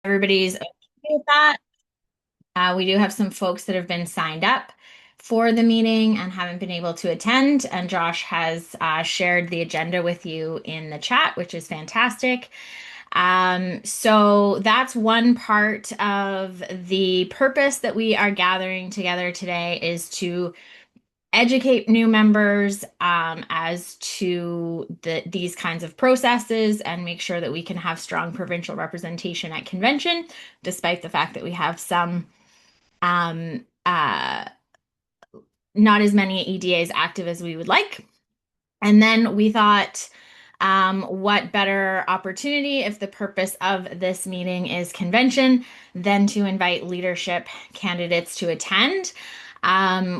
Everybody's okay with that. We do have some folks that have been signed up for the meeting and haven't been able to attend. And Josh has shared the agenda with you in the chat, which is fantastic. So that's one part of the purpose that we are gathering together today is to educate new members as to these kinds of processes and make sure that we can have strong provincial representation at convention, despite the fact that we have some um, uh, not as many EDAs active as we would like. And then we thought, what better opportunity if the purpose of this meeting is convention than to invite leadership candidates to attend.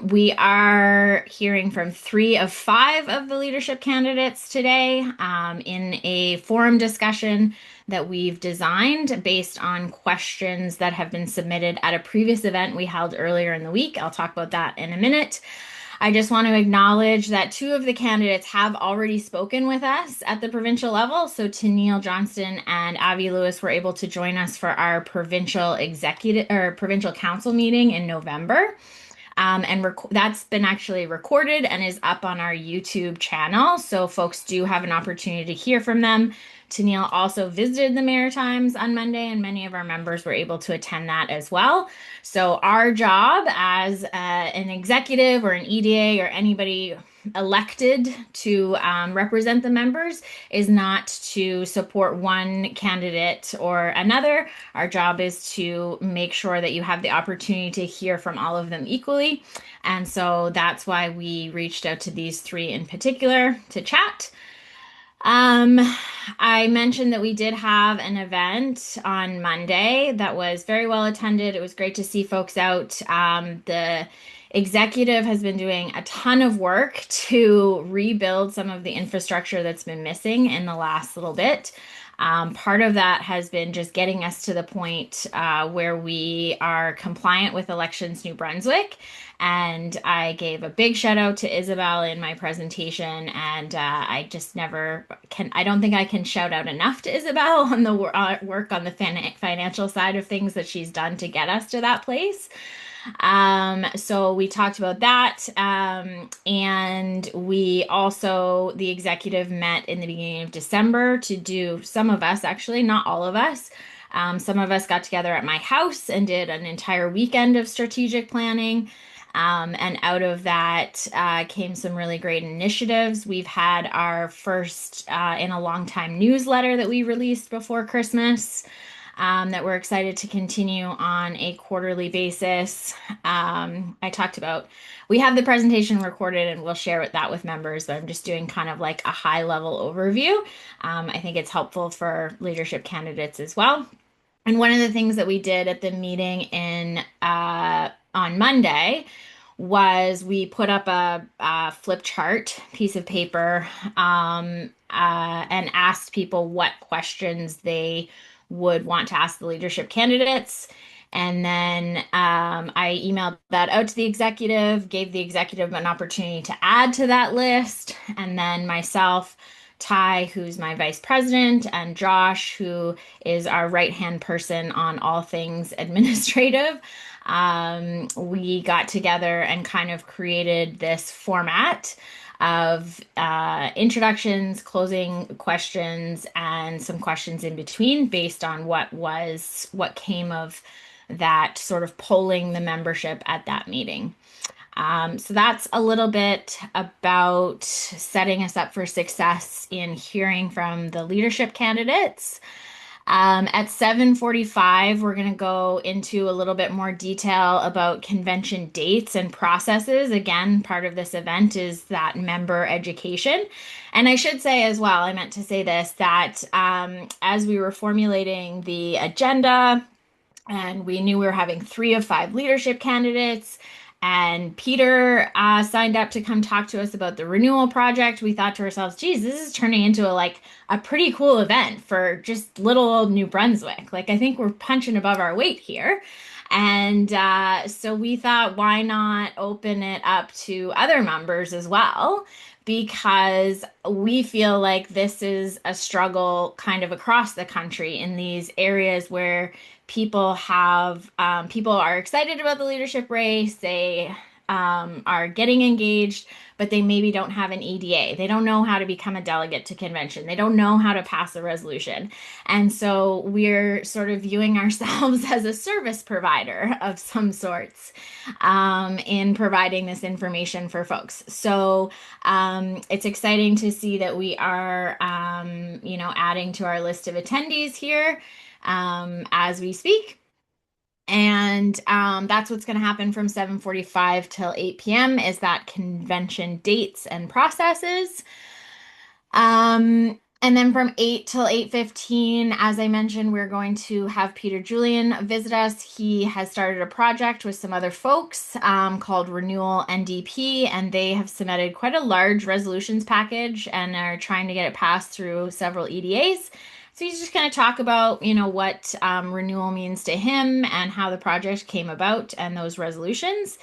We are hearing from 3 of 5 of the leadership candidates today in a forum discussion that we've designed based on questions that have been submitted at a previous event we held earlier in the week. I'll talk about that in a minute. I just want to acknowledge that 2 of the candidates have already spoken with us at the provincial level. So Tennille Johnston and Avi Lewis were able to join us for our provincial executive or provincial council meeting in November. And that's been actually recorded and is up on our YouTube channel. So folks do have an opportunity to hear from them. Tennille also visited the Maritimes on Monday, and many of our members were able to attend that as well. So our job as an executive or an EDA or anybody elected to represent the members is not to support one candidate or another. Our job is to make sure that you have the opportunity to hear from all of them equally. And so that's why we reached out to these 3 in particular to chat. Um, I mentioned that we did have an event on Monday that was very well attended. It was great to see folks out. The executive has been doing a ton of work to rebuild some of the infrastructure that's been missing in the last little bit. Part of that has been just getting us to the point where we are compliant with Elections New Brunswick. And I gave a big shout out to Isabel in my presentation. And I just never can, I don't think I can shout out enough to Isabel on the work on the financial side of things that she's done to get us to that place. So we talked about that. And we also, the executive met in the beginning of December to do, some of us actually, not all of us. Some of us got together at my house and did an entire weekend of strategic planning. And out of that came some really great initiatives. We've had our first in a long time newsletter that we released before Christmas that we're excited to continue on a quarterly basis. I talked about, we have the presentation recorded and we'll share that with members, but I'm just doing kind of like a high level overview. I think it's helpful for leadership candidates as well. And one of the things that we did at the meeting in on Monday was we put up a flip chart piece of paper and asked people what questions they would want to ask the leadership candidates. And then I emailed that out to the executive, gave the executive an opportunity to add to that list. And then myself, Ty, who's my vice president, and Josh, who is our right-hand person on all things administrative, we got together and kind of created this format of introductions, closing questions, and some questions in between based on what came of that sort of polling the membership at that meeting. So that's a little bit about setting us up for success in hearing from the leadership candidates. At 7:45, we're going to go into a little bit more detail about convention dates and processes. Again, part of this event is that member education. And I should say as well, I meant to say this, that as we were formulating the agenda, and we knew we were having 3 of 5 leadership candidates. And Peter signed up to come talk to us about the renewal project. We thought to ourselves, geez, this is turning into a pretty cool event for just little old New Brunswick. Like, I think we're punching above our weight here. And so we thought, why not open it up to other members as well? because we feel like this is a struggle kind of across the country in these areas where people are excited about the leadership race. They are getting engaged, but they maybe don't have an EDA. They don't know how to become a delegate to convention. They don't know how to pass a resolution. And so we're sort of viewing ourselves as a service provider of some sorts in providing this information for folks. So it's exciting to see that we are, adding to our list of attendees here as we speak. And that's what's going to happen from 7:45 till 8 p.m. is that convention dates and processes. And then from 8 till 8:15, as I mentioned, we're going to have Peter Julian visit us. He has started a project with some other folks called Renewal NDP, and they have submitted quite a large resolutions package and are trying to get it passed through several EDAs. So he's just going to talk about, what renewal means to him and how the project came about and those resolutions.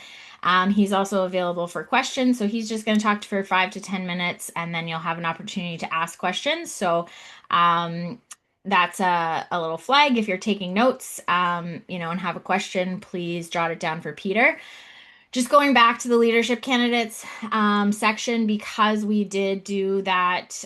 He's also available for questions. So he's just going to talk for 5 to 10 minutes and then you'll have an opportunity to ask questions. So that's a little flag. If you're taking notes, and have a question, please jot it down for Peter. Just going back to the leadership candidates section, because we did do that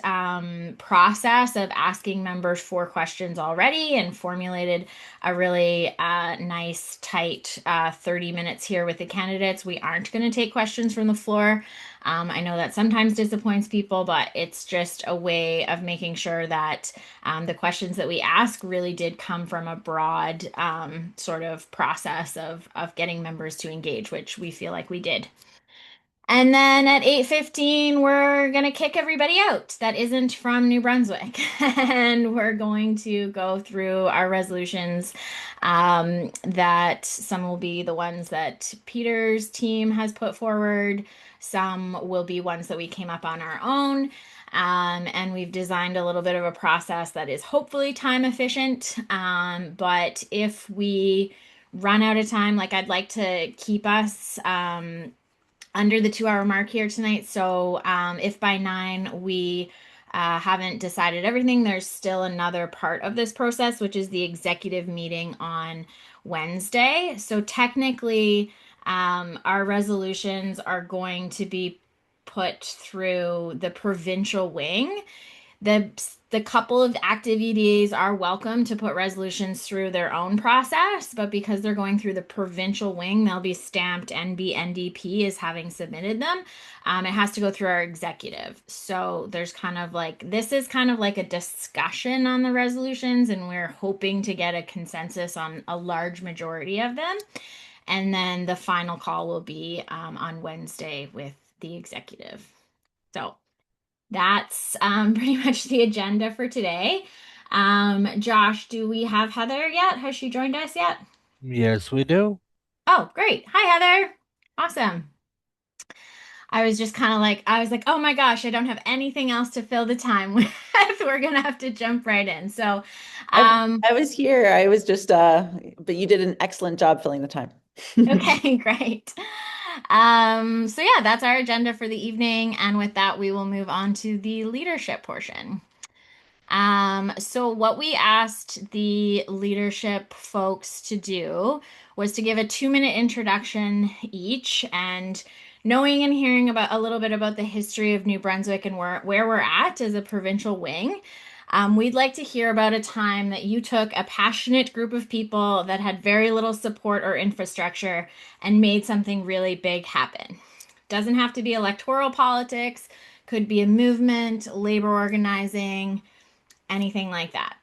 process of asking members 4 questions already and formulated a really nice, tight 30 minutes here with the candidates. We aren't going to take questions from the floor. I know that sometimes disappoints people, but it's just a way of making sure that the questions that we ask really did come from a broad sort of process of getting members to engage, which we feel like we did. And then at 8:15, we're going to kick everybody out that isn't from New Brunswick. And we're going to go through our resolutions that some will be the ones that Peter's team has put forward. Some will be ones that we came up on our own. And we've designed a little bit of a process that is hopefully time efficient. But if we run out of time, like I'd like to keep us under the 2 hour mark here tonight. So if by 9 we haven't decided everything, there's still another part of this process, which is the executive meeting on Wednesday. So technically, our resolutions are going to be put through the provincial wing. The the couple of active EDAs are welcome to put resolutions through their own process, but because they're going through the provincial wing, they'll be stamped NBNDP as having submitted them. It has to go through our executive. So there's this is kind of like a discussion on the resolutions, and we're hoping to get a consensus on a large majority of them. And then the final call will be on Wednesday with the executive. So that's pretty much the agenda for today. Josh, do we have Heather yet? Has she joined us yet? Yes, we do. Oh, great. Hi, Heather. Awesome. I was just kind of like, I was like, oh my gosh, I don't have anything else to fill the time with. We're gonna have to jump right in. So, I um, I was here. I was just but you did an excellent job filling the time. okay, great. So yeah, that's our agenda for the evening. And with that, we will move on to the leadership portion. So what we asked the leadership folks to do was to give a 2-minute introduction each and knowing and hearing about a little bit about the history of New Brunswick and where we're at as a provincial wing. We'd like to hear about a time that you took a passionate group of people that had very little support or infrastructure and made something really big happen. Doesn't have to be electoral politics, could be a movement, labor organizing, anything like that.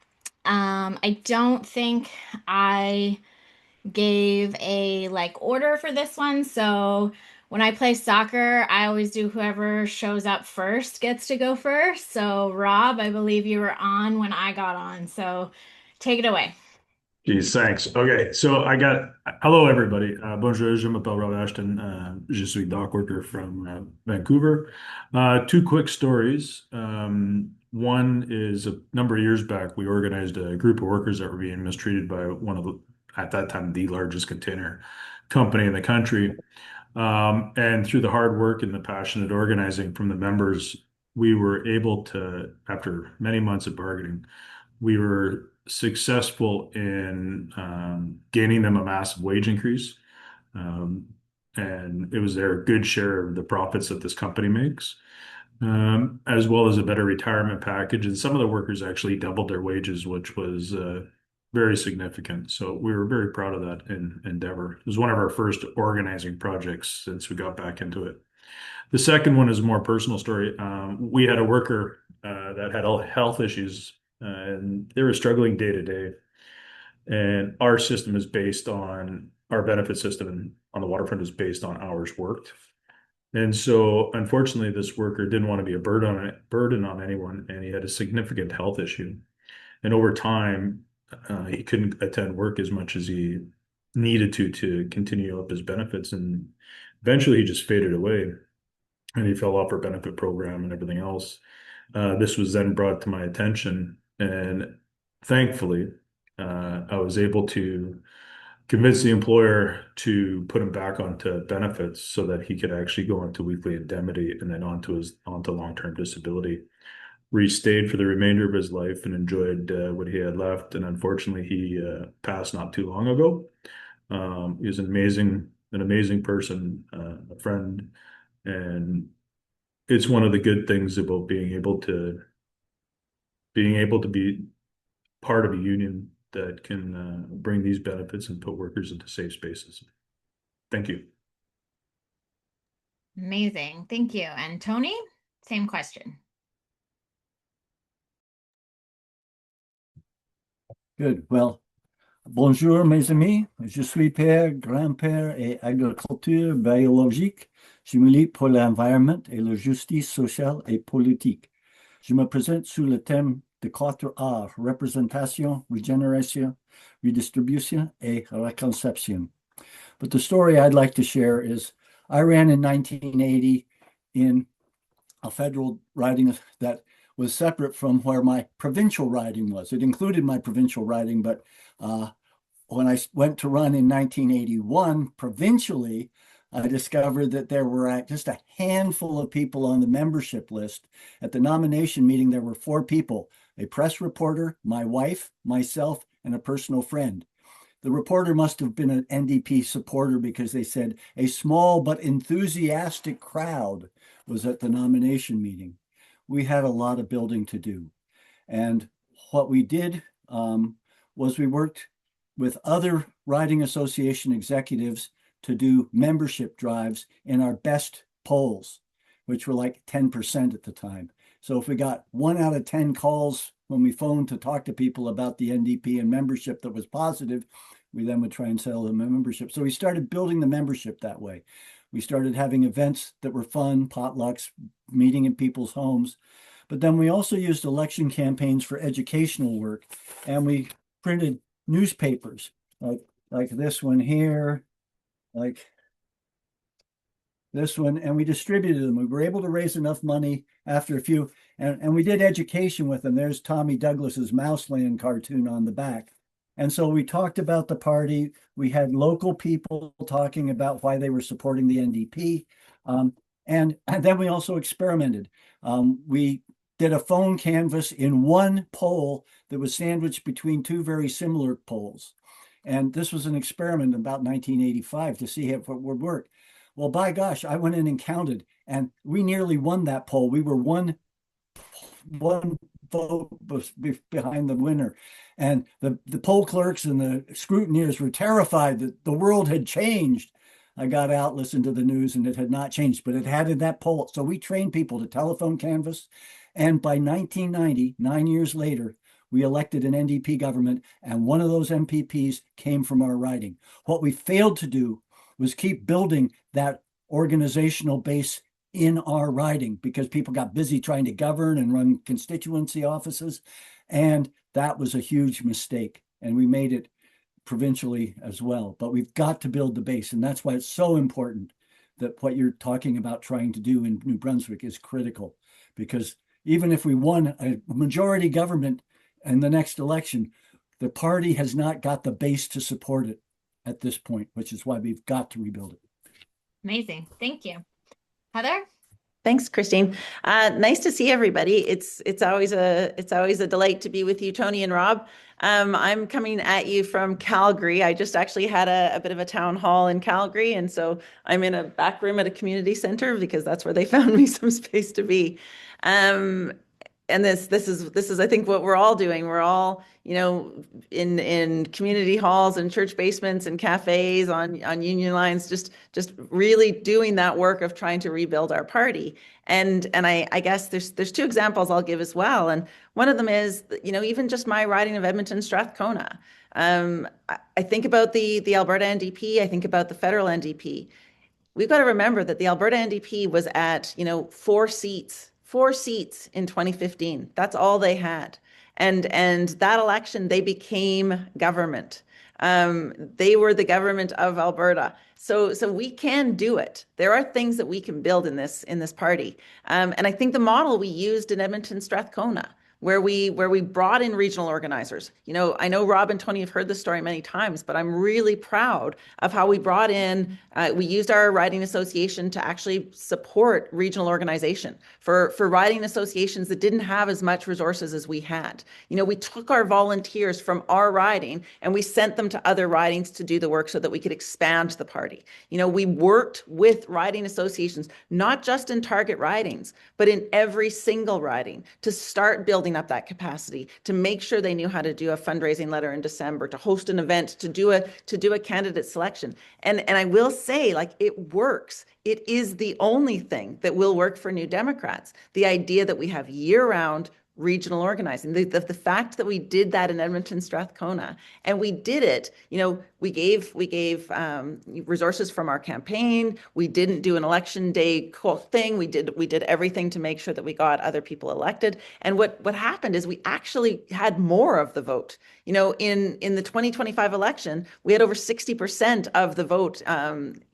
I don't think I gave a order for this one. So when I play soccer, I always do whoever shows up first gets to go first. So Rob, I believe you were on when I got on. So take it away. Geez, thanks. Okay, so hello everybody. Bonjour, je m'appelle Rob Ashton. Je suis dock worker from Vancouver. 2 quick stories. One is a number of years back, we organized a group of workers that were being mistreated by one of at that time, the largest container company in the country. And through the hard work and the passionate organizing from the members, we were able to, after many months of bargaining, we were successful in gaining them a massive wage increase. Um, and it was their good share of the profits that this company makes, as well as a better retirement package. And some of the workers actually doubled their wages, which was very significant. So we were very proud of that endeavor. It was one of our first organizing projects since we got back into it. The second one is a more personal story. We had a worker that had health issues, and they were struggling day to day. And our system is based on our benefit system on the waterfront is based on hours worked. And so, unfortunately, this worker didn't want to be a burden on anyone, and he had a significant health issue. And over time, he couldn't attend work as much as he needed to continue up his benefits, and eventually he just faded away, and he fell off our benefit program and everything else. This was then brought to my attention, and thankfully, I was able to convince the employer to put him back onto benefits so that he could actually go into weekly indemnity and then onto long-term disability. Where he stayed for the remainder of his life and enjoyed what he had left. And unfortunately, he passed not too long ago. He was an amazing person, a friend, and it's one of the good things about being able to be part of a union that can bring these benefits and put workers into safe spaces. Thank you. Amazing. Thank you. And Tony, same question. Good. Well, bonjour mes amis. Je suis père, grand-père et agriculture biologique. Je milite pour l'environnement et la justice sociale et politique. Je me présente sous le thème de 4A, représentation, régénération, redistribution, et reconception. But the story I'd like to share is I ran in 1980 in a federal riding that was separate from where my provincial riding was. It included my provincial riding, but when I went to run in 1981 provincially, I discovered that there were just a handful of people on the membership list. At the nomination meeting, there were 4 people, a press reporter, my wife, myself, and a personal friend. The reporter must have been an NDP supporter because they said a small but enthusiastic crowd was at the nomination meeting. We had a lot of building to do. And what we did was we worked with other riding association executives to do membership drives in our best polls, which were like 10% at the time. So if we got 1 out of 10 calls when we phoned to talk to people about the NDP and membership that was positive, we then would try and sell them a membership. So we started building the membership that way. We started having events that were fun, potlucks, meeting in people's homes. But then we also used election campaigns for educational work, and we printed newspapers like this one here, like this one, and we distributed them. We were able to raise enough money after a few, and we did education with them. There's Tommy Douglas's Mouseland cartoon on the back. And so we talked about the party. We had local people talking about why they were supporting the NDP. And then we also experimented. We did a phone canvass in one poll that was sandwiched between 2 very similar polls. And this was an experiment about 1985 to see if it would work. Well, by gosh, I went in and counted, and we nearly won that poll. We were one vote behind the winner. And the poll clerks and the scrutineers were terrified that the world had changed. I got out, listened to the news, and it had not changed, but it had in that poll. So we trained people to telephone canvass. And by 1990, 9 years later, we elected an NDP government, and one of those MPPs came from our riding. What we failed to do was keep building that organizational base in our riding because people got busy trying to govern and run constituency offices. And that was a huge mistake. And we made it provincially as well. But we've got to build the base. And that's why it's so important that what you're talking about trying to do in New Brunswick is critical. Because even if we won a majority government in the next election, the party has not got the base to support it at this point, which is why we've got to rebuild it. Amazing. Thank you. Heather? Thanks, Christine. Nice to see everybody. It's always a delight to be with you, Tony and Rob. I'm coming at you from Calgary. I just actually had a bit of a town hall in Calgary, and so I'm in a back room at a community center because that's where they found me some space to be. Um, and this is I think what we're all doing. We're all, in community halls and church basements and cafes on union lines, just really doing that work of trying to rebuild our party. And I guess there's two examples I'll give as well. And one of them is, even just my riding of Edmonton Strathcona. I think about the Alberta NDP. I think about the federal NDP. We've got to remember that the Alberta NDP was at, 4 seats in 2015. That's all they had. And that election, they became government. They were the government of Alberta. So we can do it. There are things that we can build in this party. And I think the model we used in Edmonton Strathcona, where we brought in regional organizers. I know Rob and Tony have heard this story many times, but I'm really proud of how we brought in, we used our riding association to actually support regional organization for riding associations that didn't have as much resources as we had. We took our volunteers from our riding and we sent them to other ridings to do the work so that we could expand the party. We worked with riding associations, not just in target ridings, but in every single riding to start building up that capacity, to make sure they knew how to do a fundraising letter in December, to host an event, to do a candidate selection. And I will say, it works. It is the only thing that will work for New Democrats. The idea that we have year-round regional organizing, the fact that we did that in Edmonton Strathcona, and we did it, we gave resources from our campaign. We didn't do an election day thing. We did everything to make sure that we got other people elected. And what happened is we actually had more of the vote. In the 2025 election, we had over 60% of the vote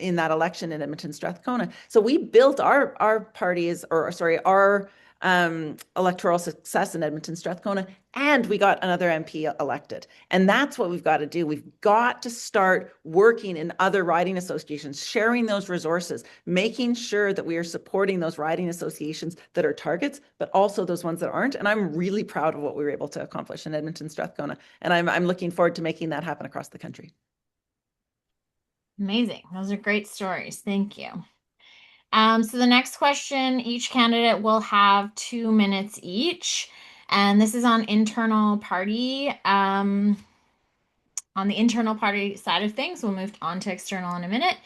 in that election in Edmonton Strathcona. So we built our parties, our electoral success in Edmonton Strathcona, and we got another MP elected. And that's what we've got to do. We've got to start working in other riding associations, sharing those resources, making sure that we are supporting those riding associations that are targets, but also those ones that aren't. And I'm really proud of what we were able to accomplish in Edmonton Strathcona. And I'm looking forward to making that happen across the country. Amazing. Those are great stories. Thank you. So the next question, each candidate will have 2 minutes each. And this is on internal party. On the internal party side of things, we'll move on to external in a minute.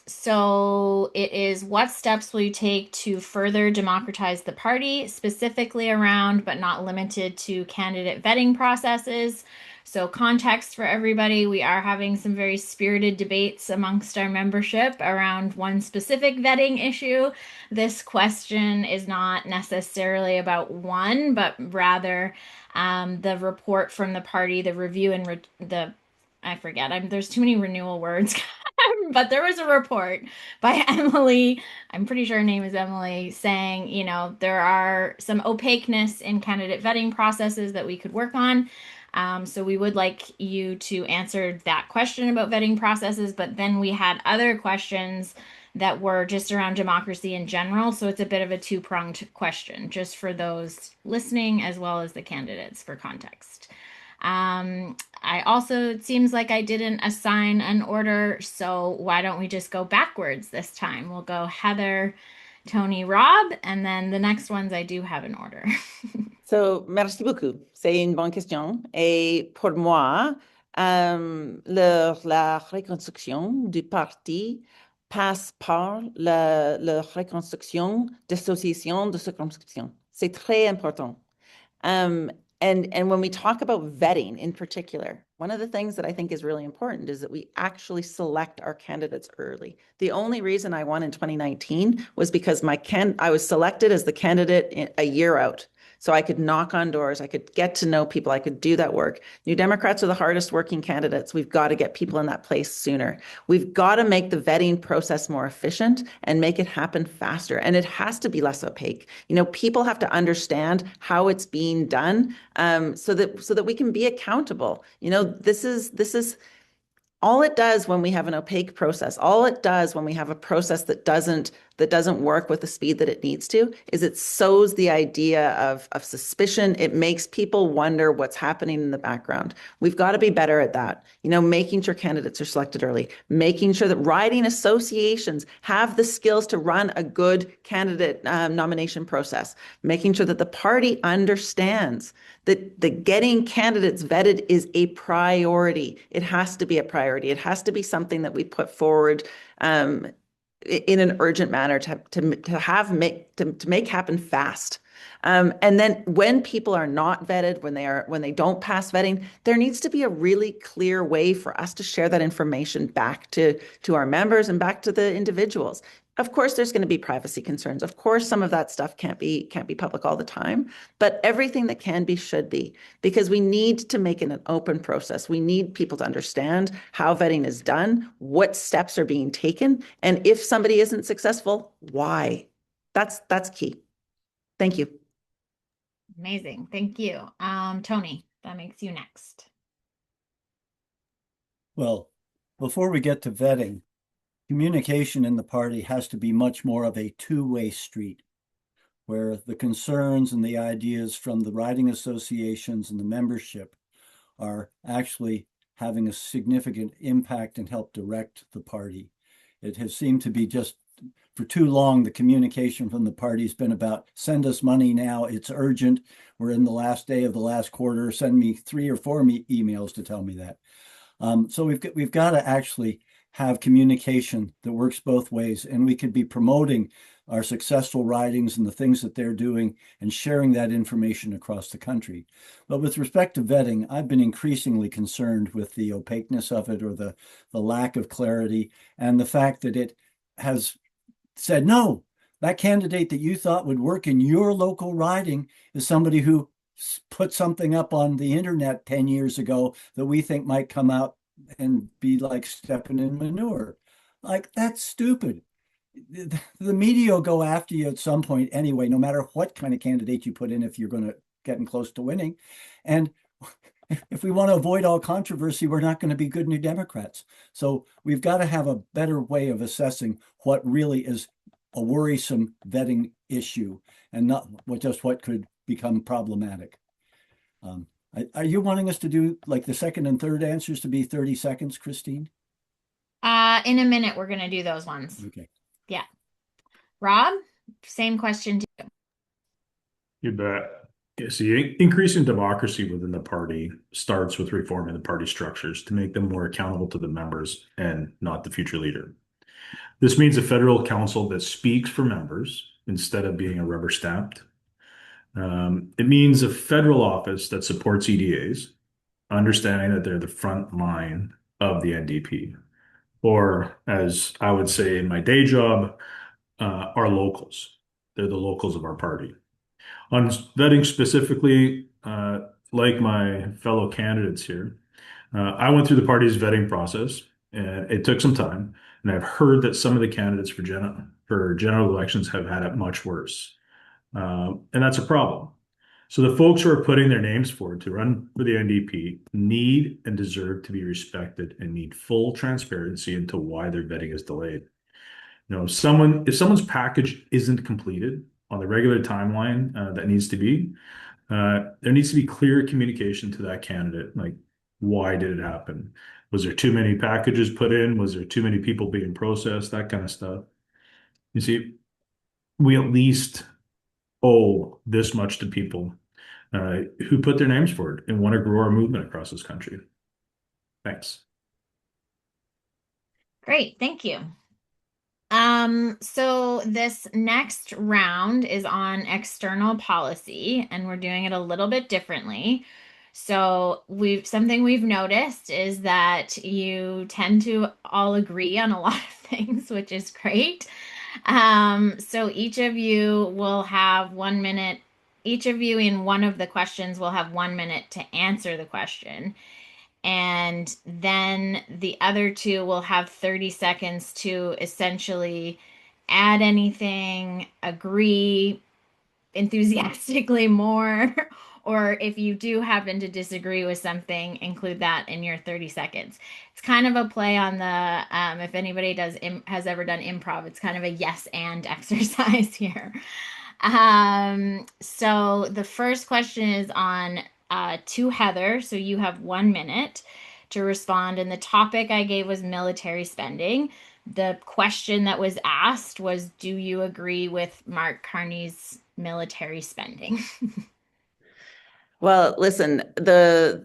So it is, what steps will you take to further democratize the party, specifically around, but not limited to, candidate vetting processes? So context for everybody, we are having some very spirited debates amongst our membership around one specific vetting issue. This question is not necessarily about one, but rather the report from the party, the review and I forget, there's too many renewal words. But there was a report by Emily, I'm pretty sure her name is Emily, saying, there are some opaqueness in candidate vetting processes that we could work on. So we would like you to answer that question about vetting processes, but then we had other questions that were just around democracy in general. So it's a bit of a two-pronged question, just for those listening as well as the candidates for context. It seems like I didn't assign an order, so why don't we just go backwards this time? We'll go Heather, Tony, Rob, and then the next ones I do have an order. So, merci beaucoup. C'est une bonne question. Et pour moi, la reconstruction du parti passe par la reconstruction d'associations de circonscription. C'est très important. And when we talk about vetting in particular, one of the things that I think is really important is that we actually select our candidates early. The only reason I won in 2019 was because I was selected as the candidate a year out. So I could knock on doors, I could get to know people, I could do that work. New Democrats are the hardest working candidates. We've got to get people in that place sooner. We've got to make the vetting process more efficient and make it happen faster. And it has to be less opaque. People have to understand how it's being done, so that we can be accountable. This is all it does when we have an opaque process, all it does when we have a process that doesn't work with the speed that it needs to, is it sows the idea of suspicion. It makes people wonder what's happening in the background. We've got to be better at that. Making sure candidates are selected early, making sure that riding associations have the skills to run a good candidate nomination process, making sure that the party understands that the getting candidates vetted is a priority. It has to be a priority. It has to be something that we put forward in an urgent manner to make happen fast. And then when people are not vetted, when they don't pass vetting, there needs to be a really clear way for us to share that information back to our members and back to the individuals. Of course, there's going to be privacy concerns. Of course, some of that stuff can't be public all the time, but everything that can be should be, because we need to make it an open process. We need people to understand how vetting is done, what steps are being taken, and if somebody isn't successful, why. That's key. Thank you. Amazing. Thank you. Tony, that makes you next. Well, before we get to vetting, communication in the party has to be much more of a two-way street, where the concerns and the ideas from the riding associations and the membership are actually having a significant impact and help direct the party. It has seemed to be just for too long, the communication from the party has been about send us money now, it's urgent, we're in the last day of the last quarter, send me 3 or 4 emails to tell me that. So we've got to actually have communication that works both ways, and we could be promoting our successful ridings and the things that they're doing and sharing that information across the country. But with respect to vetting, I've been increasingly concerned with the opaqueness of it, or the lack of clarity, and the fact that it has said, no, that candidate that you thought would work in your local riding is somebody who put something up on the internet 10 years ago that we think might come out and be like stepping in manure. Like, that's stupid. The media will go after you at some point anyway, no matter what kind of candidate you put in, if you're going to get close to winning. And if we want to avoid all controversy, we're not going to be good New Democrats. So we've got to have a better way of assessing what really is a worrisome vetting issue, and not just what could become problematic. Are you wanting us to do like the second and third answers to be 30 seconds, Christine? In a minute, we're going to do those ones. Okay. Yeah. Rob, same question to you. You bet. Yeah, see, increasing democracy within the party starts with reforming the party structures to make them more accountable to the members and not the future leader. This means a federal council that speaks for members instead of being a rubber stamped. It means a federal office that supports EDAs, understanding that they're the front line of the NDP, or as I would say in my day job, our locals. They're the locals of our party. On vetting specifically, like my fellow candidates here, I went through the party's vetting process, and it took some time. And I've heard that some of the candidates for general elections have had it much worse, and that's a problem. So the folks who are putting their names forward to run for the NDP need and deserve to be respected and need full transparency into why their vetting is delayed. If someone's package isn't completed on the regular timeline that needs to be, there needs to be clear communication to that candidate. Like, why did it happen? Was there too many packages put in? Was there too many people being processed? That kind of stuff. You see, we at least owe this much to people who put their names forward and want to grow our movement across this country. Thanks. Great, thank you. So this next round is on external policy, and we're doing it a little bit differently. So something we've noticed is that you tend to all agree on a lot of things, which is great. So each of you will have 1 minute. Each of you in one of the questions will have 1 minute to answer the question. And then the other two will have 30 seconds to essentially add anything, agree enthusiastically more, or if you do happen to disagree with something, include that in your 30 seconds. It's kind of a play on the, if anybody has ever done improv, it's kind of a yes and exercise here. So the first question is on to Heather. So you have 1 minute to respond. And the topic I gave was military spending. The question that was asked was, do you agree with Mark Carney's military spending? Well, listen, the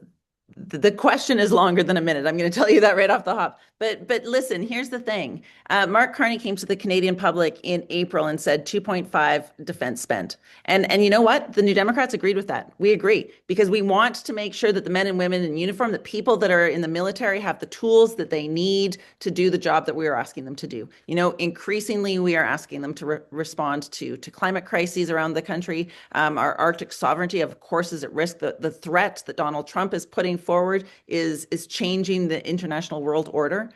question is longer than a minute. I'm going to tell you that right off the hop. But listen, here's the thing. Mark Carney came to the Canadian public in April and said 2.5 defense spend. And you know what? The New Democrats agreed with that. We agree because we want to make sure that the men and women in uniform, the people that are in the military have the tools that they need to do the job that we are asking them to do. You know, increasingly we are asking them to respond to climate crises around the country. Our Arctic sovereignty, of course, is at risk. The threat that Donald Trump is putting forward is changing the international world order.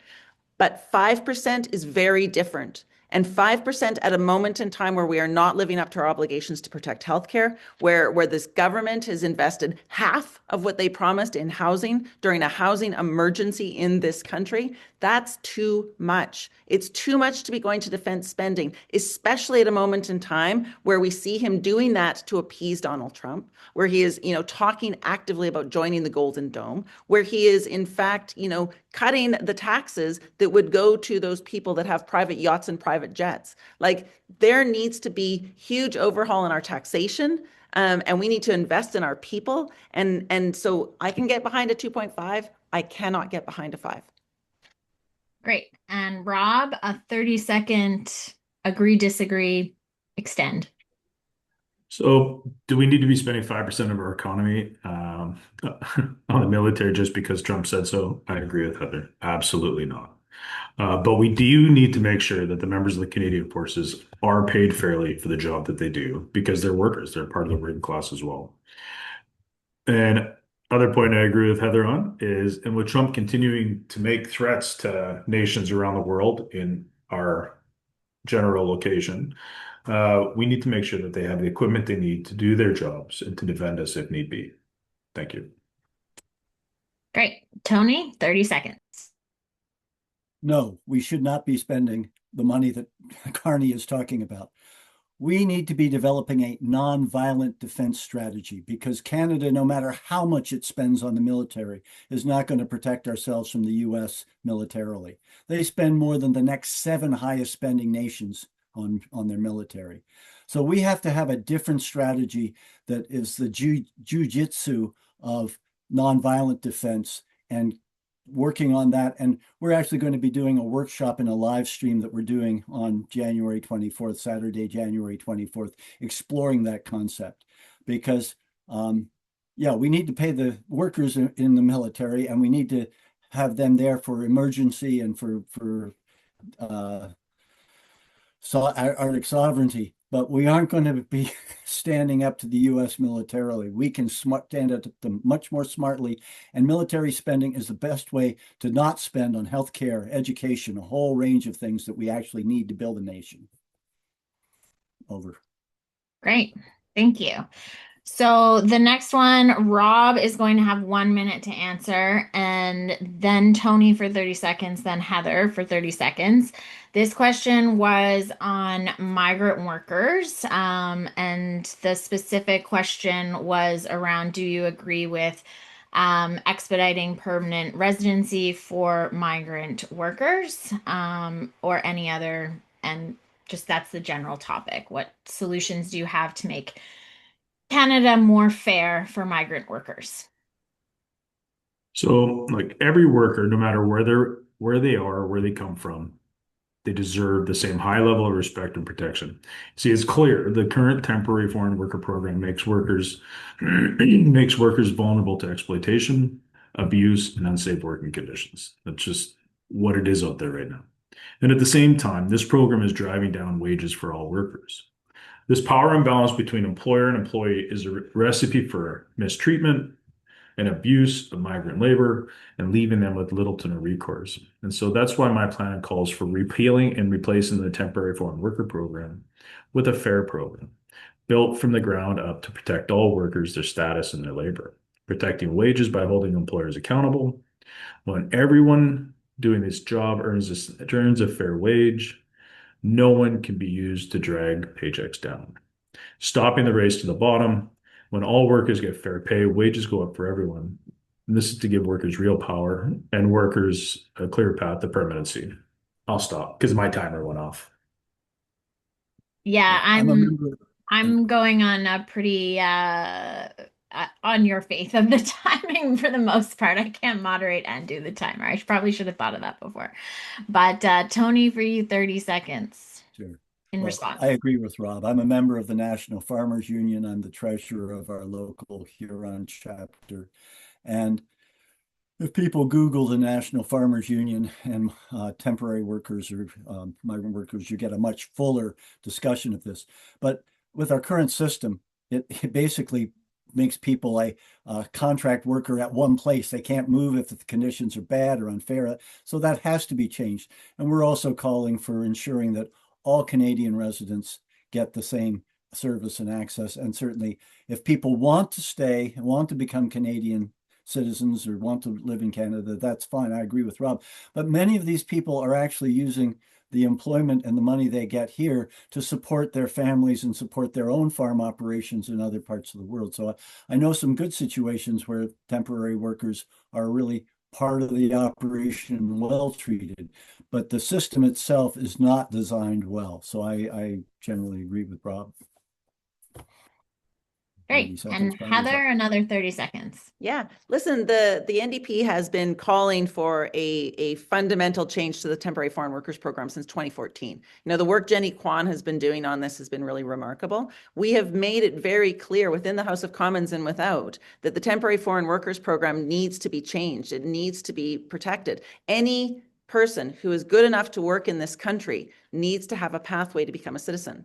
But 5% is very different. And 5% at a moment in time where we are not living up to our obligations to protect healthcare, where this government has invested half of what they promised in housing during a housing emergency in this country, that's too much. It's too much to be going to defense spending, especially at a moment in time where we see him doing that to appease Donald Trump, where he is, talking actively about joining the Golden Dome, where he is, in fact, cutting the taxes that would go to those people that have private yachts and private jets. Like, there needs to be huge overhaul in our taxation. And we need to invest in our people. And so I can get behind a 2.5. I cannot get behind a 5. Great. And Rob, a 30-second agree, disagree, extend. So, do we need to be spending 5% of our economy on the military just because Trump said so? I agree with Heather. Absolutely not. But we do need to make sure that the members of the Canadian forces are paid fairly for the job that they do because they're workers. They're part of the working class as well. And other point I agree with Heather on is, and with Trump continuing to make threats to nations around the world in our general location, we need to make sure that they have the equipment they need to do their jobs and to defend us if need be. Thank you. Great. Tony, 30 seconds. No, we should not be spending the money that Carney is talking about. We need to be developing a non-violent defense strategy because Canada, no matter how much it spends on the military, is not going to protect ourselves from the US militarily. They spend more than the next 7 highest spending nations on their military. So we have to have a different strategy that is the jiu-jitsu of non-violent defense and working on that. And we're actually going to be doing a workshop in a live stream that we're doing on January 24th, Saturday, January 24th, exploring that concept. Because, we need to pay the workers in the military, and we need to have them there for emergency and for Arctic sovereignty. But we aren't going to be standing up to the US militarily. We can stand up to them much more smartly. And military spending is the best way to not spend on healthcare, education, a whole range of things that we actually need to build a nation. Over. Great. Thank you. So the next one, Rob is going to have 1 minute to answer, and then Tony for 30 seconds, then Heather for 30 seconds. This question was on migrant workers, and the specific question was around, do you agree with expediting permanent residency for migrant workers, or any other, and just that's the general topic. What solutions do you have to make Canada more fair for migrant workers? So, like, every worker, no matter where they are, where they come from, they deserve the same high level of respect and protection. See, it's clear the current temporary foreign worker program makes workers vulnerable to exploitation, abuse, and unsafe working conditions. That's just what it is out there right now. And at the same time, this program is driving down wages for all workers. This power imbalance between employer and employee is a recipe for mistreatment and abuse of migrant labor and leaving them with little to no recourse. And so that's why my plan calls for repealing and replacing the temporary foreign worker program with a fair program. built from the ground up to protect all workers, their status, and their labor, protecting wages by holding employers accountable. When everyone doing this job earns a fair wage, no one can be used to drag paychecks down. Stopping the race to the bottom. When all workers get fair pay, wages go up for everyone. And this is to give workers real power and workers a clear path to permanency. I'll stop because my timer went off. Yeah, I'm a member. I'm going on a pretty on your faith of the timing for the most part. I can't moderate and do the timer. I probably should have thought of that before. But Tony, for you, 30 seconds Sure. in Well, response. I agree with Rob. I'm a member of the National Farmers Union. I'm the treasurer of our local Huron chapter. And if people Google the National Farmers Union and temporary workers or migrant workers, you get a much fuller discussion of this. But with our current system, it basically makes people a contract worker at one place. They can't move if the conditions are bad or unfair. So that has to be changed. And we're also calling for ensuring that all Canadian residents get the same service and access. And certainly if people want to stay and want to become Canadian citizens or want to live in Canada, that's fine. I agree with Rob. But many of these people are actually using the employment and the money they get here to support their families and support their own farm operations in other parts of the world. So I know some good situations where temporary workers are really part of the operation and well treated, but the system itself is not designed well. So I generally agree with Rob. Great. And Heather, another 30 seconds. Yeah. Listen, the NDP has been calling for a fundamental change to the temporary foreign workers program since 2014. You know, the work Jenny Kwan has been doing on this has been really remarkable. We have made it very clear within the House of Commons and without that the temporary foreign workers program needs to be changed. It needs to be protected. Any person who is good enough to work in this country needs to have a pathway to become a citizen.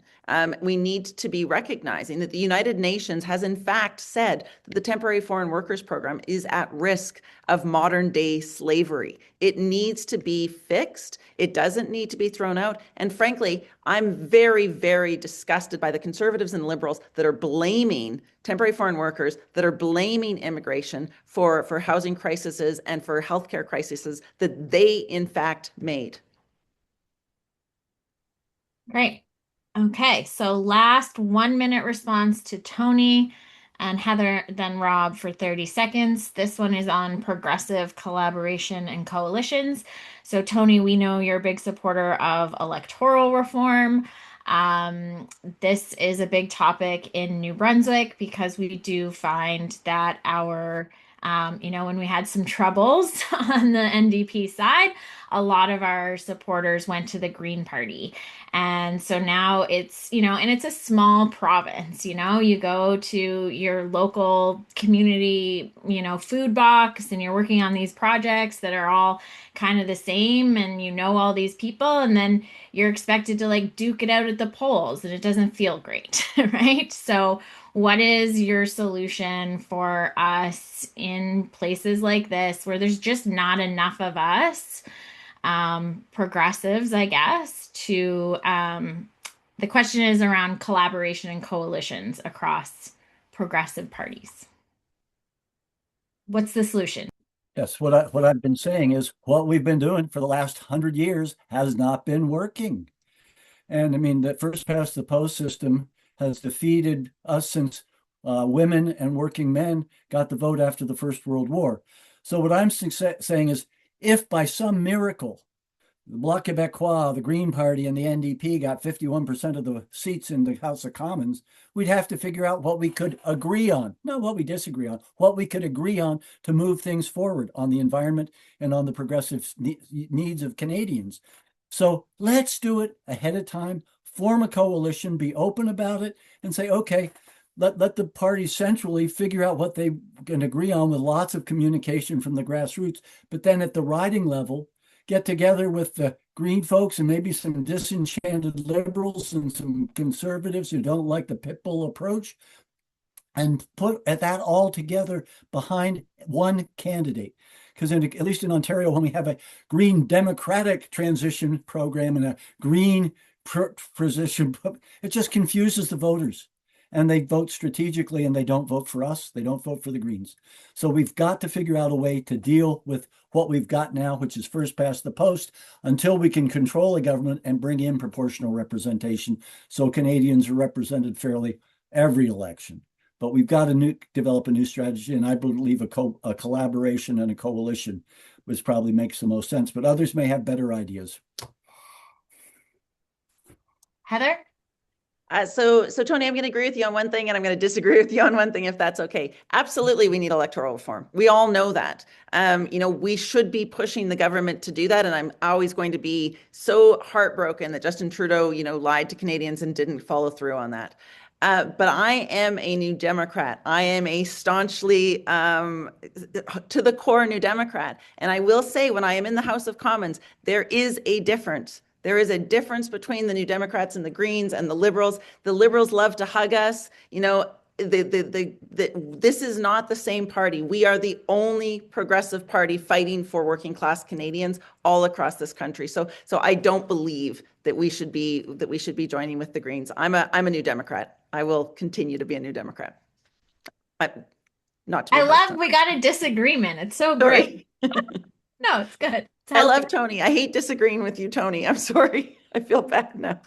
We need to be recognizing that the United Nations has in fact said that the temporary foreign workers program is at risk of modern day slavery. It needs to be fixed. It doesn't need to be thrown out. And frankly, I'm very, very disgusted by the Conservatives and Liberals that are blaming temporary foreign workers, that are blaming immigration for housing crises and for healthcare crises that they in fact made. Great. Okay, so last 1 minute response to Tony and Heather, then Rob for 30 seconds. This one is on progressive collaboration and coalitions. So Tony, we know you're a big supporter of electoral reform. This is a big topic in New Brunswick because we do find that our when we had some troubles on the NDP side, a lot of our supporters went to the Green Party. And so now it's, and it's a small province, you go to your local community, food box and you're working on these projects that are all kind of the same and all these people and then you're expected to like duke it out at the polls and it doesn't feel great, right? So what is your solution for us in places like this where there's just not enough of us, progressives, I guess, to the question is around collaboration and coalitions across progressive parties. What's the solution? Yes, what I've been saying is what we've been doing for the last 100 years has not been working. And I mean, the first past the post system has defeated us since women and working men got the vote after the First World War. So what I'm saying is, if by some miracle, the Bloc Québécois, the Green Party, and the NDP got 51% of the seats in the House of Commons, we'd have to figure out what we could agree on, not what we disagree on, what we could agree on to move things forward on the environment and on the progressive needs of Canadians. So let's do it ahead of time, form a coalition, be open about it, and say, okay, let the parties centrally figure out what they can agree on with lots of communication from the grassroots. But then at the riding level, get together with the Green folks and maybe some disenchanted Liberals and some Conservatives who don't like the pitbull approach and put that all together behind one candidate. Because at least in Ontario, when we have a Green Democratic transition program and a Green position, it just confuses the voters. and they vote strategically and they don't vote for us. They don't vote for the Greens. So we've got to figure out a way to deal with what we've got now, which is first past the post, until we can control the government and bring in proportional representation so Canadians are represented fairly every election. But we've got to develop a new strategy, and I believe a collaboration and a coalition which probably makes the most sense, but others may have better ideas. Heather? So Tony, I'm going to agree with you on one thing, and I'm going to disagree with you on one thing, if that's okay. Absolutely, we need electoral reform. We all know that. We should be pushing the government to do that, and I'm always going to be so heartbroken that Justin Trudeau, lied to Canadians and didn't follow through on that. But I am a New Democrat. I am a staunchly, to the core New Democrat. And I will say, when I am in the House of Commons, there is a difference. There is a difference between the New Democrats and the Greens and the Liberals. The Liberals love to hug us. This is not the same party. We are the only progressive party fighting for working class Canadians all across this country. So I don't believe that we should be joining with the Greens. I'm a New Democrat. I will continue to be a New Democrat. Not to be I harsh love we got a disagreement. It's so Sorry. great. No, it's good. It's I love healthy. Tony. I hate disagreeing with you, Tony. I'm sorry. I feel bad now.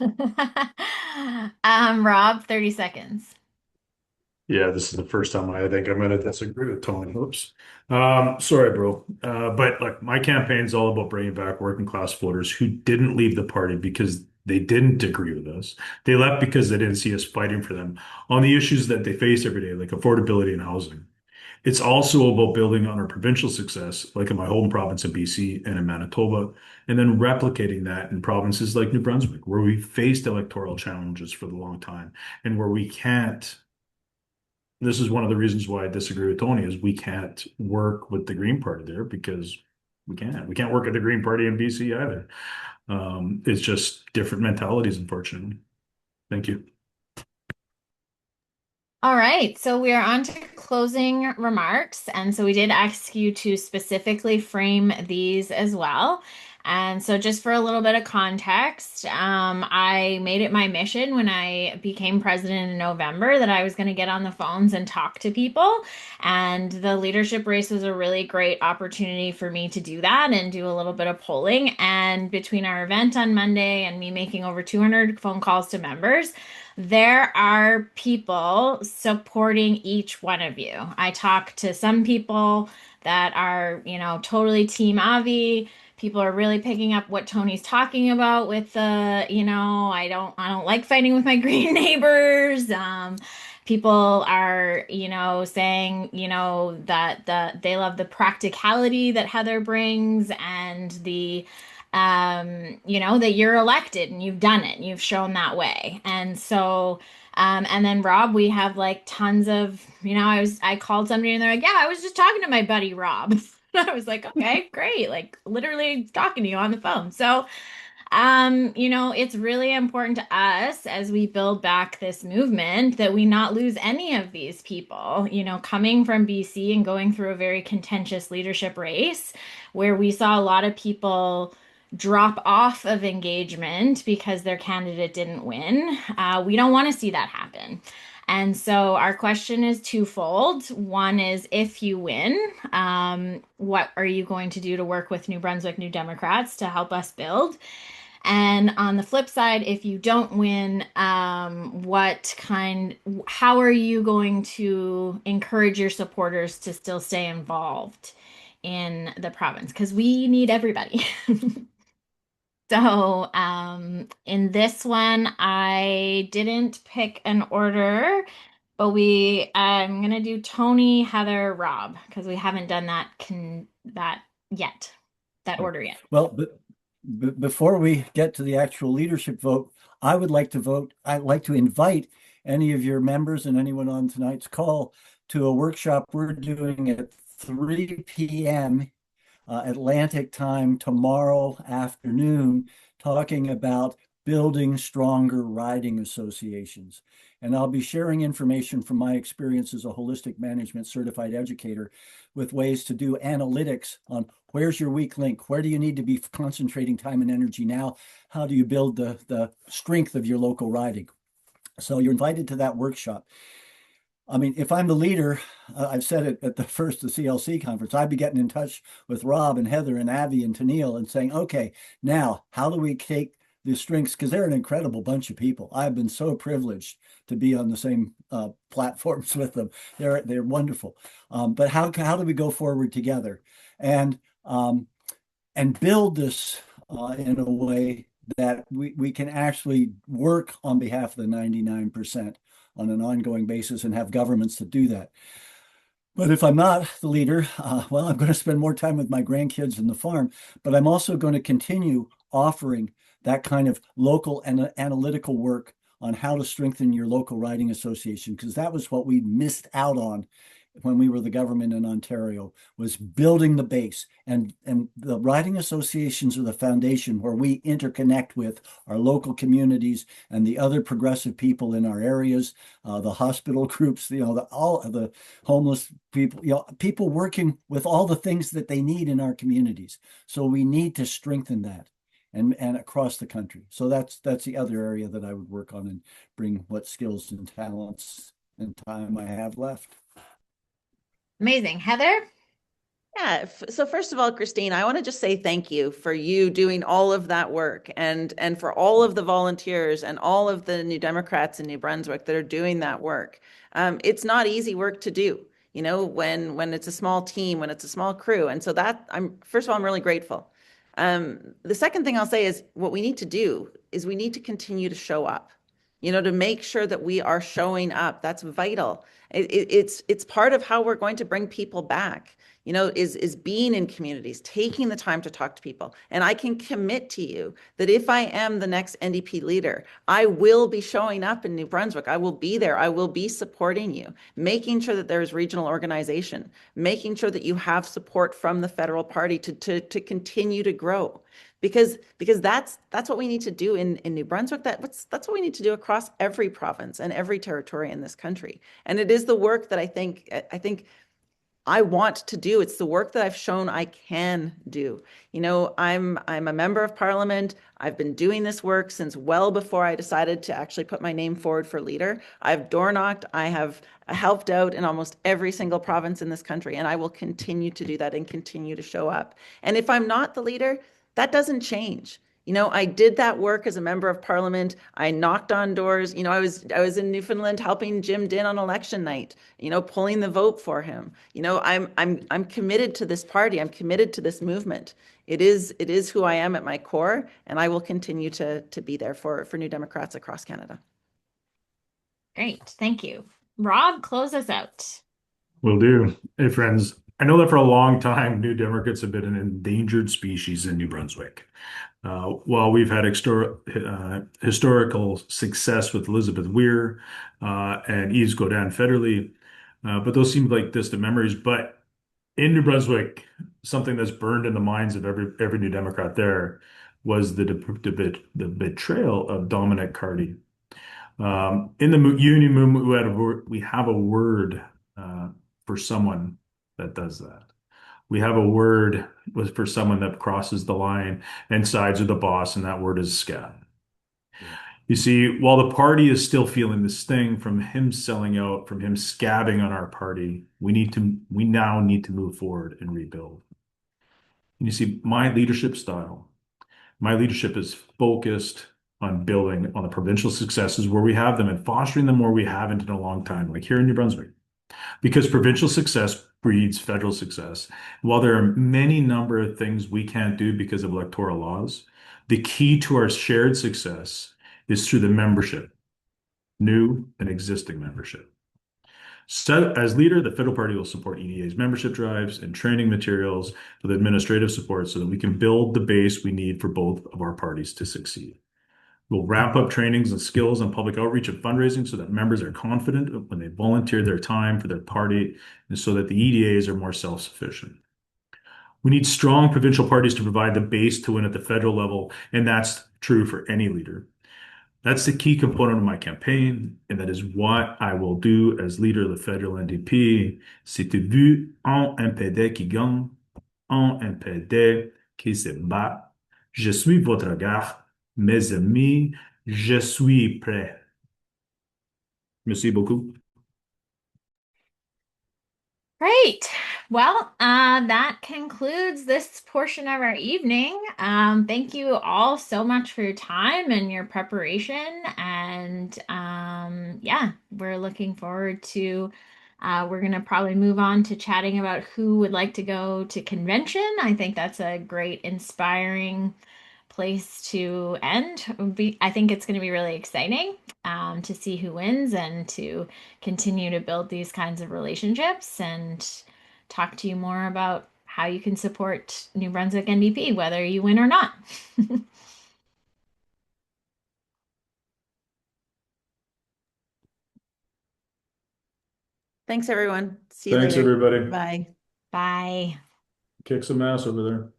Rob, 30 seconds. Yeah, this is the first time I think I'm going to disagree with Tony. Oops. Sorry, bro. But like my campaign's all about bringing back working class voters who didn't leave the party because they didn't agree with us. They left because they didn't see us fighting for them on the issues that they face every day, like affordability and housing. It's also about building on our provincial success, like in my home province of BC and in Manitoba, and then replicating that in provinces like New Brunswick, where we faced electoral challenges for the long time and where we can't. This is one of the reasons why I disagree with Tony is we can't work with the Green Party there because we can't. We can't work at the Green Party in BC either. It's just different mentalities, unfortunately. Thank you. All right, so we are on to closing remarks. And so we did ask you to specifically frame these as well. And so just for a little bit of context, I made it my mission when I became president in November that I was going to get on the phones and talk to people. And the leadership race was a really great opportunity for me to do that and do a little bit of polling. And between our event on Monday and me making over 200 phone calls to members, there are people supporting each one of you. I talked to some people that are, totally Team Avi. People are really picking up what Tony's talking about with the, I don't like fighting with my green neighbors. People are, saying, that they love the practicality that Heather brings and the that you're elected and you've done it and you've shown that way. And so, and then Rob, we have like tons of, I called somebody and they're like, yeah, I was just talking to my buddy Rob. I was like, okay, great. Like literally talking to you on the phone. So, it's really important to us as we build back this movement that we not lose any of these people, coming from BC and going through a very contentious leadership race where we saw a lot of people drop off of engagement because their candidate didn't win. We don't want to see that happen. And so our question is twofold. One is if you win, what are you going to do to work with New Brunswick New Democrats to help us build? And on the flip side, if you don't win, how are you going to encourage your supporters to still stay involved in the province? Because we need everybody. So, in this one, I didn't pick an order, but I'm gonna do Tony, Heather, Rob, because we haven't done that yet, that order yet. Well, but before we get to the actual leadership vote, I would like to vote. I'd like to invite any of your members and anyone on tonight's call to a workshop we're doing at 3 p.m. Atlantic time tomorrow afternoon, talking about building stronger riding associations. And I'll be sharing information from my experience as a holistic management certified educator with ways to do analytics on where's your weak link, where do you need to be concentrating time and energy now, how do you build the strength of your local riding. So you're invited to that workshop. I mean, if I'm the leader, I've said it at the first the CLC conference, I'd be getting in touch with Rob and Heather and Avi and Tennille and saying, okay, now how do we take the strengths? Because they're an incredible bunch of people. I've been so privileged to be on the same platforms with them. They're wonderful. But how do we go forward together and build this in a way that we can actually work on behalf of the 99% on an ongoing basis and have governments that do that. But if I'm not the leader, well, I'm going to spend more time with my grandkids in the farm, but I'm also going to continue offering that kind of local and analytical work on how to strengthen your local riding association, because that was what we missed out on when we were the government in Ontario, was building the base. And the riding associations are the foundation where we interconnect with our local communities and the other progressive people in our areas, the hospital groups, all of the homeless people, people working with all the things that they need in our communities. So we need to strengthen that. And across the country. So that's the other area that I would work on and bring what skills and talents and time I have left. Amazing. Heather? Yeah. So first of all, Christine, I want to just say thank you for you doing all of that work and for all of the volunteers and all of the New Democrats in New Brunswick that are doing that work. It's not easy work to do, when it's a small team, when it's a small crew. And so that first of all, I'm really grateful. The second thing I'll say is what we need to do is we need to continue to show up, to make sure that we are showing up. That's vital. It's part of how we're going to bring people back, is being in communities, taking the time to talk to people. And I can commit to you that if I am the next NDP leader, I will be showing up in New Brunswick. I will be there. I will be supporting you, making sure that there is regional organization, making sure that you have support from the federal party to continue to grow. Because that's what we need to do in New Brunswick. That's what we need to do across every province and every territory in this country. And it is the work that I think I want to do. It's the work that I've shown I can do. I'm a member of parliament. I've been doing this work since well before I decided to actually put my name forward for leader. I've door knocked. I have helped out in almost every single province in this country, and I will continue to do that and continue to show up. And if I'm not the leader, that doesn't change. I did that work as a member of parliament. I knocked on doors. I was in Newfoundland helping Jim Dinn on election night, pulling the vote for him. I'm committed to this party. I'm committed to this movement. It is who I am at my core, and I will continue to be there for New Democrats across Canada. Great. Thank you. Rob, close us out. Will do. Hey, friends. I know that for a long time, New Democrats have been an endangered species in New Brunswick. While we've had historical success with Elizabeth Weir and Yves Godin federally, but those seem like distant memories. But in New Brunswick, something that's burned in the minds of every New Democrat there was the betrayal of Dominic Carty. In the union movement, we have a word for someone that does that. We have a word for someone that crosses the line and sides with the boss, and that word is scab. You see, while the party is still feeling the sting from him selling out, from him scabbing on our party, we now need to move forward and rebuild. And you see, my leadership is focused on building on the provincial successes where we have them and fostering them where we haven't in a long time, like here in New Brunswick. Because provincial success breeds federal success. While there are many number of things we can't do because of electoral laws, the key to our shared success is through the membership, new and existing membership. So, as leader, the federal party will support EDA's membership drives and training materials with administrative support so that we can build the base we need for both of our parties to succeed. We'll ramp up trainings and skills on public outreach and fundraising so that members are confident when they volunteer their time for their party and so that the EDAs are more self-sufficient. We need strong provincial parties to provide the base to win at the federal level, and that's true for any leader. That's the key component of my campaign, and that is what I will do as leader of the federal NDP. C'est vu en MPD qui gagne, en MPD qui se bat. Je suis votre gars. Mes amis, je suis prêt. Merci beaucoup. Great. Well, that concludes this portion of our evening. Thank you all so much for your time and your preparation. And yeah, we're looking forward to, we're going to probably move on to chatting about who would like to go to convention. I think that's a great, inspiring place to end. I think it's going to be really exciting to see who wins and to continue to build these kinds of relationships and talk to you more about how you can support New Brunswick NDP, whether you win or not. Thanks, everyone. See you Thanks, later. everybody. Bye. Bye. Kick some ass over there.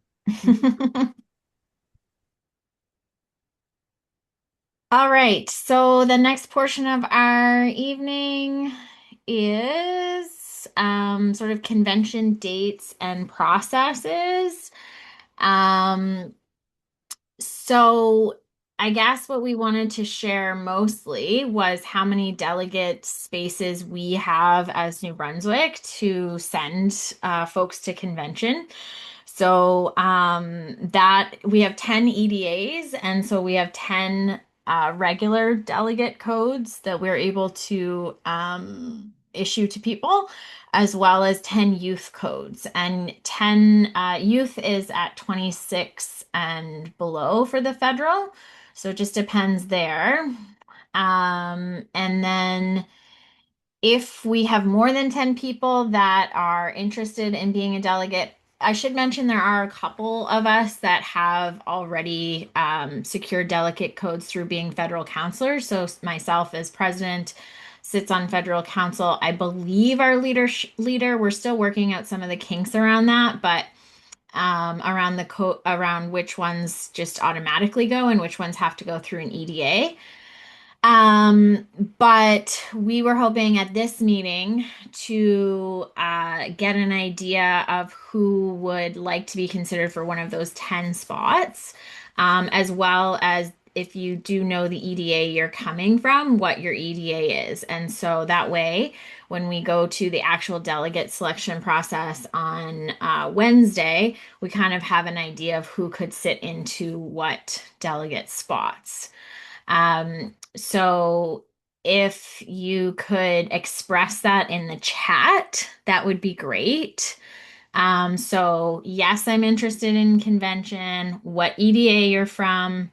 All right, so the next portion of our evening is sort of convention dates and processes. Um, so I guess what we wanted to share mostly was how many delegate spaces we have as New Brunswick to send folks to convention. So that we have 10 EDAs, and so we have 10 regular delegate codes that we're able to issue to people, as well as 10 youth codes. And 10 youth is at 26 and below for the federal. So it just depends there. And then if we have more than 10 people that are interested in being a delegate, I should mention there are a couple of us that have already secured delegate codes through being federal counselors. So myself as president sits on federal council. I believe our leader, we're still working out some of the kinks around that, but around which ones just automatically go and which ones have to go through an EDA. Um, but we were hoping at this meeting to get an idea of who would like to be considered for one of those 10 spots, as well as if you do know the EDA you're coming from, what your EDA is. And so that way, when we go to the actual delegate selection process on Wednesday, we kind of have an idea of who could sit into what delegate spots. So if you could express that in the chat, that would be great. So yes, I'm interested in convention, what EDA you're from,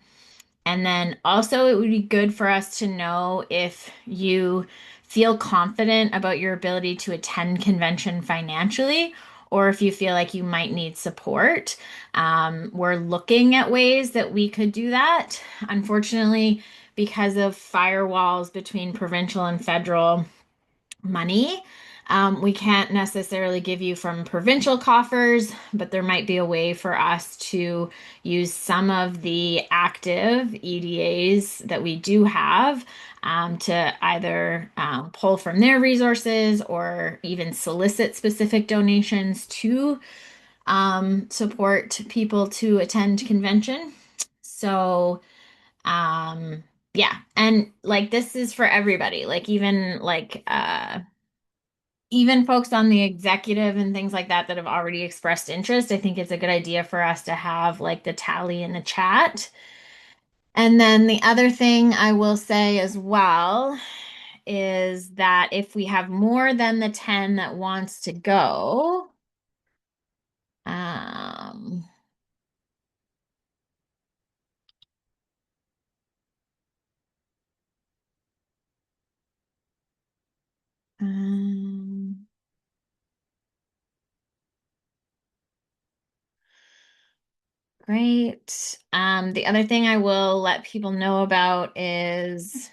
and then also it would be good for us to know if you feel confident about your ability to attend convention financially, or if you feel like you might need support. We're looking at ways that we could do that. Unfortunately, because of firewalls between provincial and federal money, we can't necessarily give you from provincial coffers, but there might be a way for us to use some of the active EDAs that we do have to either pull from their resources or even solicit specific donations to support people to attend convention. So, yeah, and like this is for everybody, like even folks on the executive and things like that that have already expressed interest. I think it's a good idea for us to have like the tally in the chat. And then the other thing I will say as well is that if we have more than the 10 that wants to go, um, um, great. The other thing I will let people know about is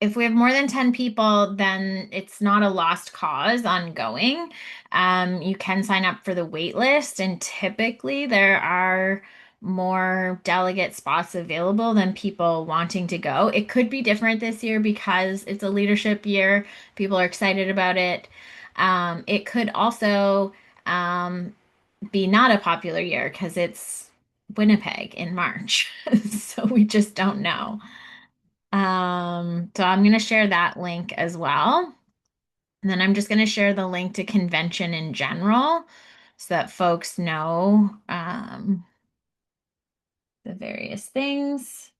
if we have more than 10 people, then it's not a lost cause ongoing. You can sign up for the wait list, and typically there are more delegate spots available than people wanting to go. It could be different this year because it's a leadership year. People are excited about it. It could also be not a popular year because it's Winnipeg in March. So we just don't know. So I'm going to share that link as well. And then I'm just going to share the link to convention in general so that folks know the various things.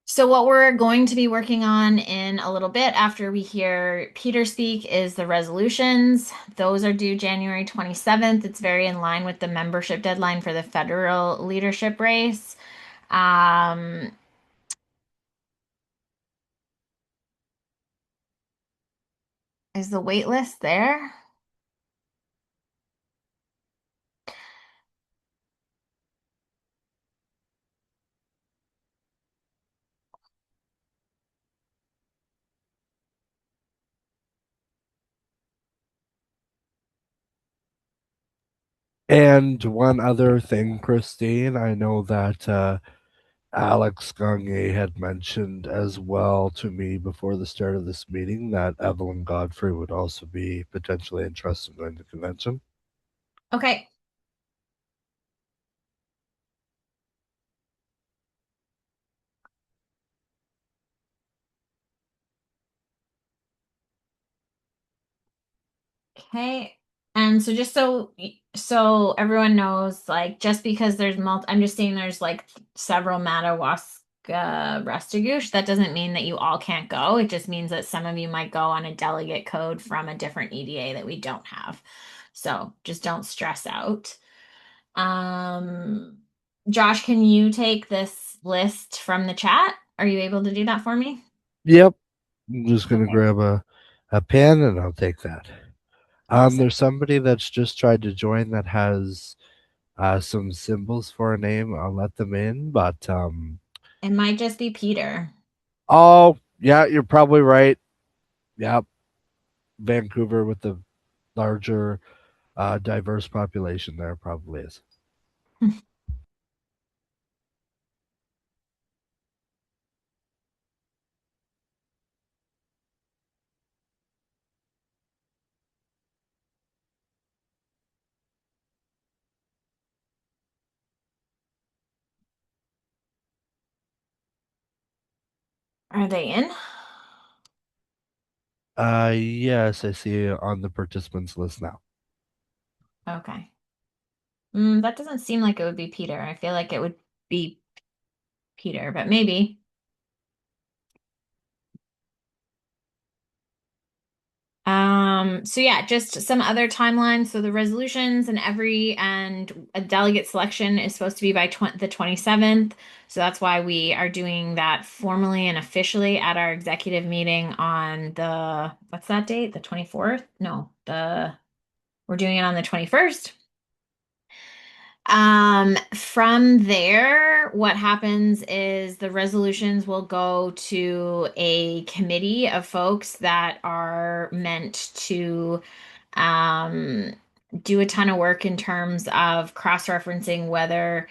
So what we're going to be working on in a little bit after we hear Peter speak is the resolutions. Those are due January 27th. It's very in line with the membership deadline for the federal leadership race. Is the wait list there? And one other thing, Christine, I know that Alex Gagne had mentioned as well to me before the start of this meeting that Evelyn Godfrey would also be potentially interested in the convention. Okay. Okay. And so just so everyone knows, like just because there's I'm just saying there's like several Madawaska Restigouche, that doesn't mean that you all can't go. It just means that some of you might go on a delegate code from a different EDA that we don't have. So just don't stress out. Um, Josh, can you take this list from the chat? Are you able to do that for me? Yep. I'm just going to Okay. grab a pen and I'll take that. Awesome. There's somebody that's just tried to join that has some symbols for a name. I'll let them in, but It might just be Peter. oh yeah, you're probably right. Yep, Vancouver with the larger diverse population there probably is. Are they in? Yes, I see it on the participants list now. Okay. That doesn't seem like it would be Peter. I feel like it would be Peter, but maybe. So yeah, just some other timelines. So the resolutions and a delegate selection is supposed to be by the 27th. So that's why we are doing that formally and officially at our executive meeting on what's that date? The 24th? No, we're doing it on the 21st. From there, what happens is the resolutions will go to a committee of folks that are meant to um, do a ton of work in terms of cross-referencing whether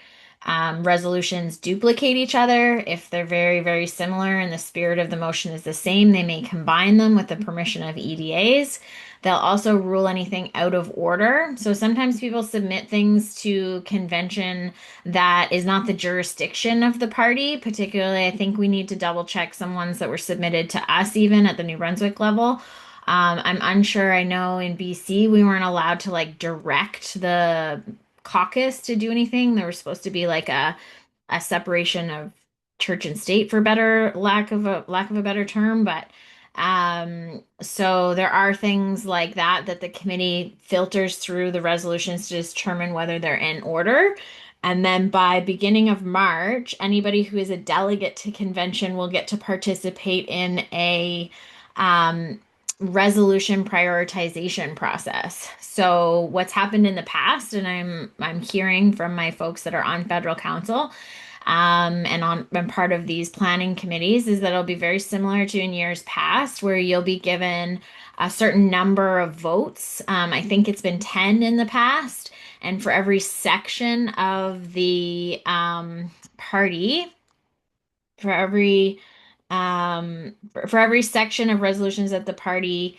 resolutions duplicate each other. If they're very, very similar and the spirit of the motion is the same, they may combine them with the permission of EDAs. They'll also rule anything out of order. So sometimes people submit things to convention that is not the jurisdiction of the party. Particularly, I think we need to double check some ones that were submitted to us, even at the New Brunswick level. I'm unsure. I know in BC we weren't allowed to like direct the caucus to do anything. There was supposed to be like a separation of church and state for better lack of a better term, but so there are things like that the committee filters through the resolutions to determine whether they're in order. And then by beginning of March, anybody who is a delegate to convention will get to participate in a um, resolution prioritization process. So what's happened in the past, and I'm hearing from my folks that are on federal council, and part of these planning committees is that it'll be very similar to in years past, where you'll be given a certain number of votes. I think it's been 10 in the past, and for every section of the party, for every for every section of resolutions that the party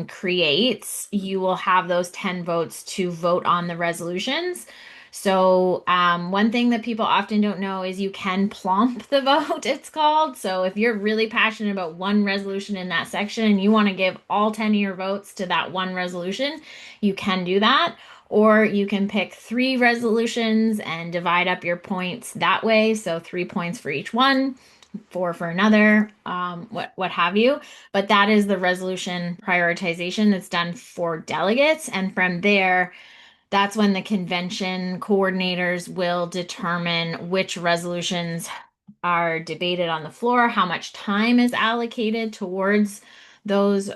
creates, you will have those 10 votes to vote on the resolutions. So one thing that people often don't know is you can plump the vote, it's called. So if you're really passionate about one resolution in that section and you want to give all 10 of your votes to that one resolution, you can do that. Or you can pick 3 resolutions and divide up your points that way. So 3 points for each one, 4 for another, what have you. But that is the resolution prioritization that's done for delegates. And from there, that's when the convention coordinators will determine which resolutions are debated on the floor, how much time is allocated towards those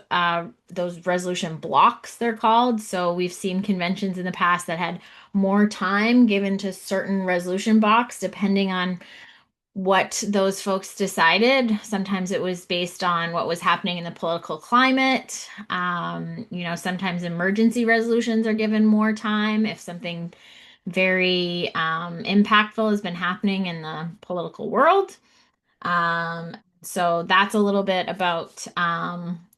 resolution blocks, they're called. So we've seen conventions in the past that had more time given to certain resolution blocks depending on what those folks decided. Sometimes it was based on what was happening in the political climate. Sometimes emergency resolutions are given more time if something very impactful has been happening in the political world. So that's a little bit about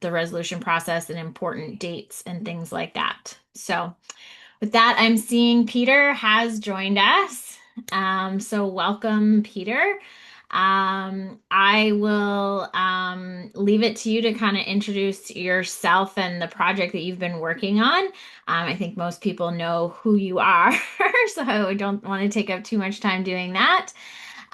the resolution process and important dates and things like that. So with that, I'm seeing Peter has joined us. So welcome, Peter. I will leave it to you to kind of introduce yourself and the project that you've been working on. I think most people know who you are, so I don't want to take up too much time doing that.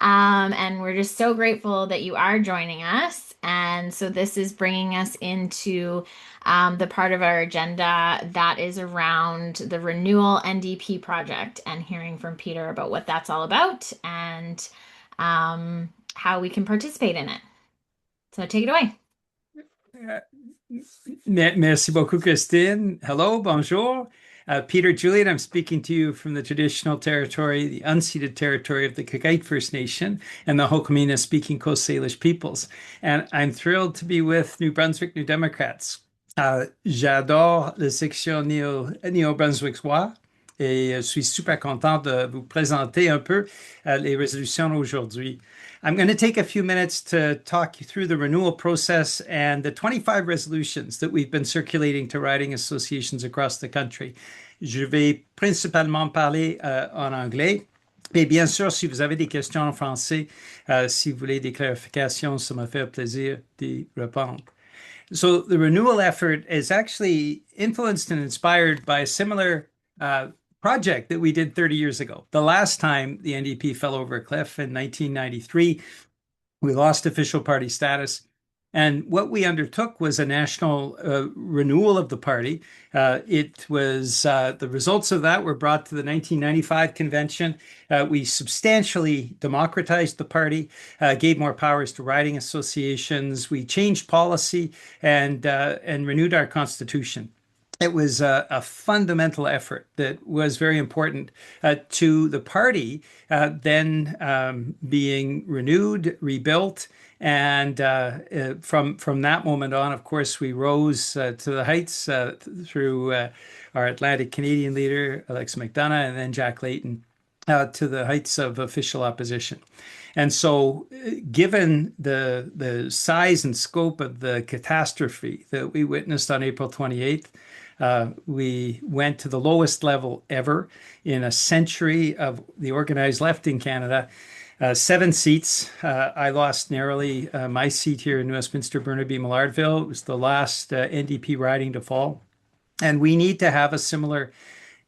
And we're just so grateful that you are joining us. And so this is bringing us into the part of our agenda that is around the Renewal NDP project and hearing from Peter about what that's all about and how we can participate in it. So take it away. Merci beaucoup, Christine. Hello, bonjour. Peter Julian, I'm speaking to you from the traditional territory, the unceded territory of the Kakite First Nation and the Hokomena speaking Coast Salish peoples. And I'm thrilled to be with New Brunswick New Democrats. J'adore la section néo-brunswickois et je suis super content de vous présenter un peu les résolutions aujourd'hui. I'm going to take a few minutes to talk you through the renewal process and the 25 resolutions that we've been circulating to riding associations across the country. Je vais principalement parler en anglais. Et bien sûr, si vous avez des questions en français, si vous voulez des clarifications, ça me fait plaisir d'y répondre. So the renewal effort is actually influenced and inspired by a similar project that we did 30 years ago. The last time the NDP fell over a cliff in 1993, we lost official party status. And what we undertook was a national renewal of the party. It was the results of that were brought to the 1995 convention. We substantially democratized the party, gave more powers to riding associations. We changed policy and renewed our constitution. It was a fundamental effort that was very important to the party, then being renewed, rebuilt. And from that moment on, of course, we rose to the heights through our Atlantic Canadian leader, Alex McDonough, and then Jack Layton, to the heights of official opposition. And so, given the size and scope of the catastrophe that we witnessed on April 28th, we went to the lowest level ever in a century of the organized left in Canada. 7 seats. I lost narrowly my seat here in Westminster, Burnaby, Millardville. It was the last NDP riding to fall. And we need to have a similar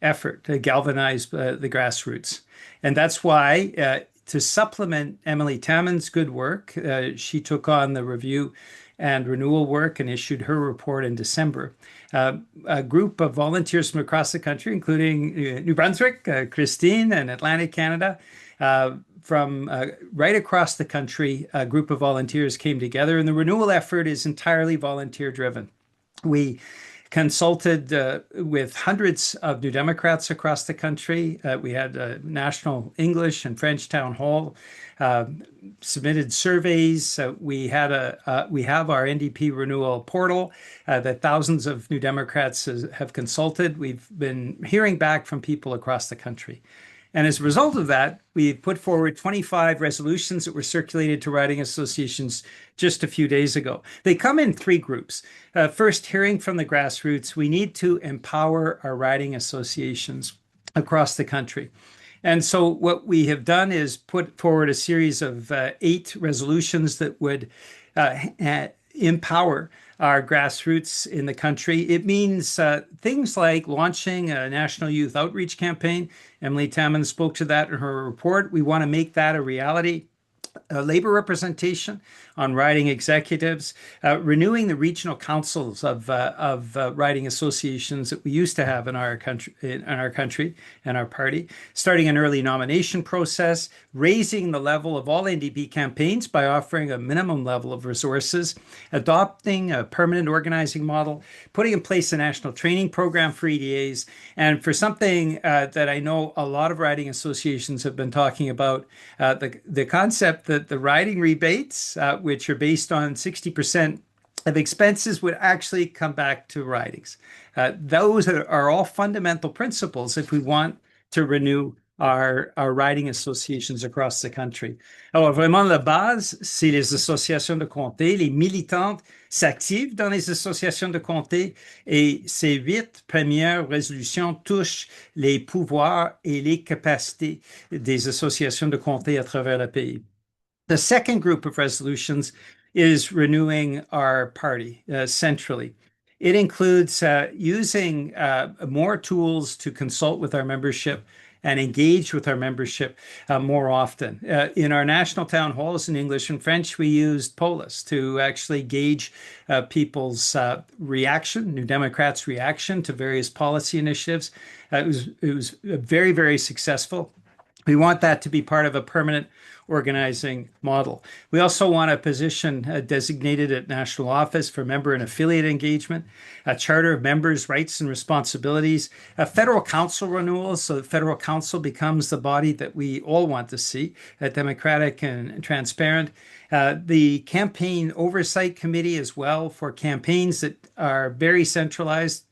effort to galvanize the grassroots. And that's why, to supplement Emily Taman's good work, she took on the review and renewal work and issued her report in December. A group of volunteers from across the country, including New Brunswick, Christine, and Atlantic Canada, from right across the country, a group of volunteers came together, and the renewal effort is entirely volunteer driven. We consulted with hundreds of New Democrats across the country. We had a national English and French town hall, submitted surveys. We have our NDP renewal portal that thousands of New Democrats have consulted. We've been hearing back from people across the country. And as a result of that, we put forward 25 resolutions that were circulated to riding associations just a few days ago. They come in three groups. First, hearing from the grassroots, we need to empower our riding associations across the country. And so what we have done is put forward a series of 8 resolutions that would empower our grassroots in the country. It means things like launching a national youth outreach campaign. Emily Tammon spoke to that in her report. We want to make that a reality. Labor representation on riding executives, renewing the regional councils of riding associations that we used to have in our country and our party, starting an early nomination process, raising the level of all NDP campaigns by offering a minimum level of resources, adopting a permanent organizing model, putting in place a national training program for EDAs, and for something that I know a lot of riding associations have been talking about, the concept that the riding rebates, which are based on 60% of expenses, would actually come back to ridings. Those are all fundamental principles if we want to renew our riding associations across the country. Alors, vraiment, la base, c'est les associations de comté. Les militantes s'activent dans les associations de comté et ces 8 premières résolutions touchent les pouvoirs et les capacités des associations de comté à travers le pays. The second group of resolutions is renewing our party centrally. It includes using more tools to consult with our membership and engage with our membership more often. In our national town halls in English and French, we used Polis to actually gauge people's reaction, New Democrats' reaction to various policy initiatives. It was very, very successful. We want that to be part of a permanent organizing model. We also want a position designated at national office for member and affiliate engagement, a charter of members' rights and responsibilities, a federal council renewal so the federal council becomes the body that we all want to see, democratic and transparent. The campaign oversight committee as well for campaigns that are very centralized.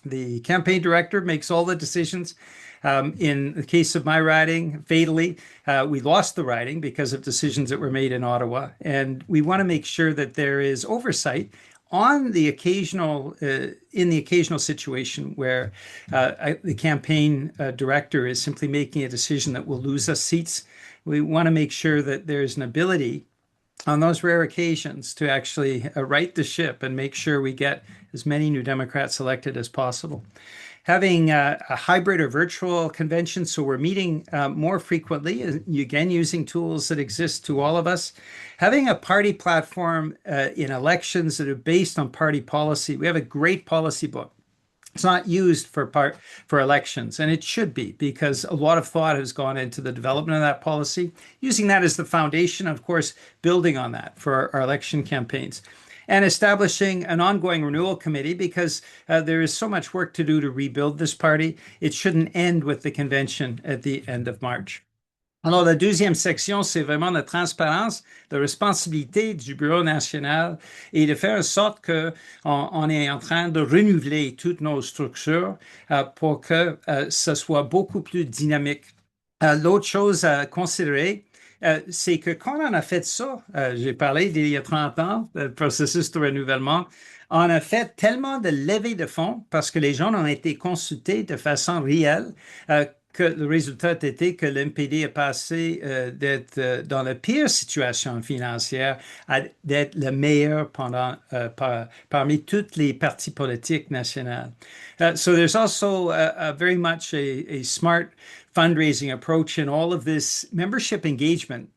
The campaign director makes all the decisions. In the case of my riding, fatally, we lost the riding because of decisions that were made in Ottawa. And we want to make sure that there is oversight on the occasional, in the occasional situation where the campaign director is simply making a decision that will lose us seats. We want to make sure that there's an ability on those rare occasions to actually right the ship and make sure we get as many New Democrats elected as possible. Having a hybrid or virtual convention, so we're meeting more frequently, again, using tools that exist to all of us. Having a party platform in elections that are based on party policy. We have a great policy book. It's not used for elections, and it should be, because a lot of thought has gone into the development of that policy, using that as the foundation, of course, building on that for our election campaigns. And establishing an ongoing renewal committee, because there is so much work to do to rebuild this party. It shouldn't end with the convention at the end of March. Alors, la deuxième section, c'est vraiment la transparence, la responsabilité du Bureau national et de faire en sorte qu'on est en train de renouveler toutes nos structures pour que ce soit beaucoup plus dynamique. L'autre chose à considérer, c'est que quand on a fait ça, j'ai parlé d'il y a 30 ans, le processus de renouvellement, on a fait tellement de levées de fonds parce que les gens ont été consultés de façon réelle que le résultat était que l'NPD est passé d'être dans la pire situation financière à d'être le meilleur parmi toutes les partis politiques nationales. So there's also very much a smart fundraising approach in all of this membership engagement.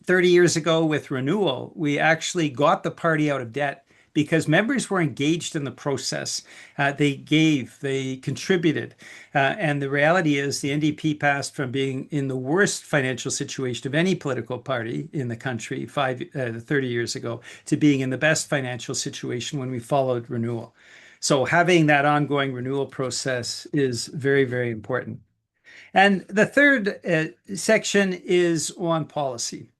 30 years ago with renewal, we actually got the party out of debt because members were engaged in the process. They gave, they contributed. And the reality is the NDP passed from being in the worst financial situation of any political party in the country 30 years ago to being in the best financial situation when we followed renewal. So having that ongoing renewal process is very, very important. And the third section is on policy.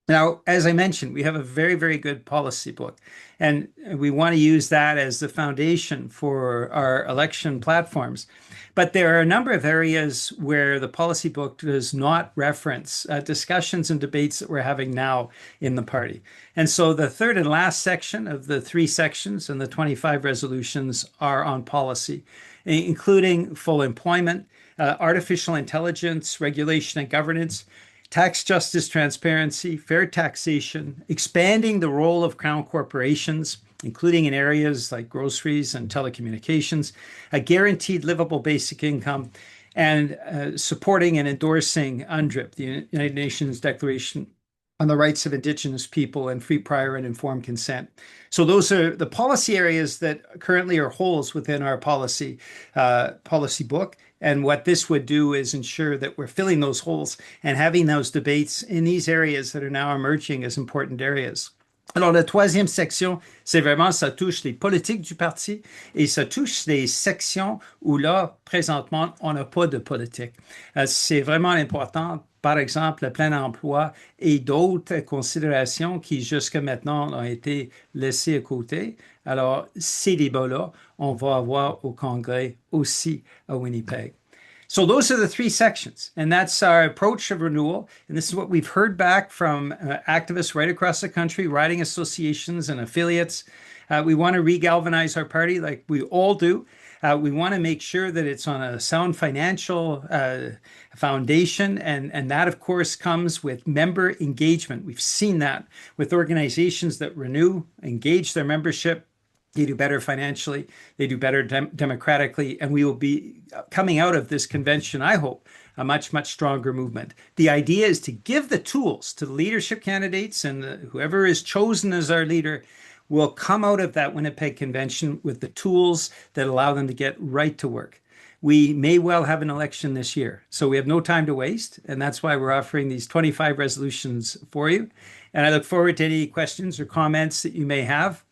Now, as I mentioned, we have a very, very good policy book, and we want to use that as the foundation for our election platforms. But there are a number of areas where the policy book does not reference discussions and debates that we're having now in the party. And so the third and last section of the 3 sections and the 25 resolutions are on policy, including full employment, artificial intelligence, regulation and governance, tax justice, transparency, fair taxation, expanding the role of crown corporations, including in areas like groceries and telecommunications, a guaranteed livable basic income, and supporting and endorsing UNDRIP, the United Nations Declaration on the Rights of Indigenous People and free, prior, and informed consent. So those are the policy areas that currently are holes within our policy book. And what this would do is ensure that we're filling those holes and having those debates in these areas that are now emerging as important areas. Alors, la troisième section, c'est vraiment, ça touche les politiques du parti et ça touche les sections où là, présentement, on n'a pas de politique. C'est vraiment important, par exemple, le plein emploi et d'autres considérations qui, jusqu'à maintenant, ont été laissées à côté. Alors, ces débats-là, on va avoir au Congrès aussi à Winnipeg. So those are the 3 sections, and that's our approach of renewal. And this is what we've heard back from activists right across the country, riding associations and affiliates. We want to regalvanize our party like we all do. We want to make sure that it's on a sound financial foundation, and that, of course, comes with member engagement. We've seen that with organizations that renew, engage their membership. They do better financially, they do better democratically, and we will be coming out of this convention, I hope, a much, much stronger movement. The idea is to give the tools to the leadership candidates, and whoever is chosen as our leader will come out of that Winnipeg convention with the tools that allow them to get right to work. We may well have an election this year, so we have no time to waste, and that's why we're offering these 25 resolutions for you. And I look forward to any questions or comments that you may have.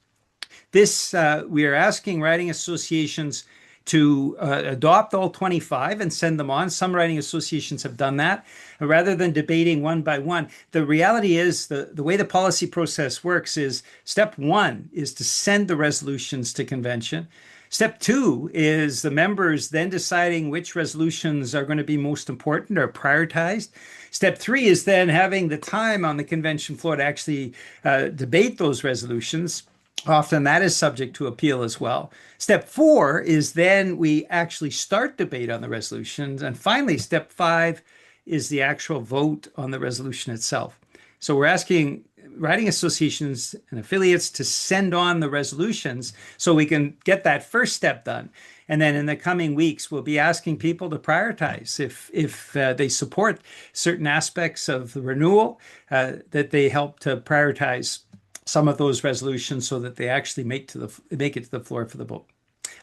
This, we are asking writing associations to adopt all 25 and send them on. Some writing associations have done that. Rather than debating one by one, the reality is the way the policy process works is step 1 is to send the resolutions to convention. Step 2 is the members then deciding which resolutions are going to be most important or prioritized. Step 3 is then having the time on the convention floor to actually debate those resolutions. Often that is subject to appeal as well. Step 4 is then we actually start debate on the resolutions. And finally, step 5 is the actual vote on the resolution itself. So we're asking writing associations and affiliates to send on the resolutions so we can get that first step done. And then in the coming weeks, we'll be asking people to prioritize if they support certain aspects of the renewal, that they help to prioritize some of those resolutions so that they actually make it to the floor for the vote.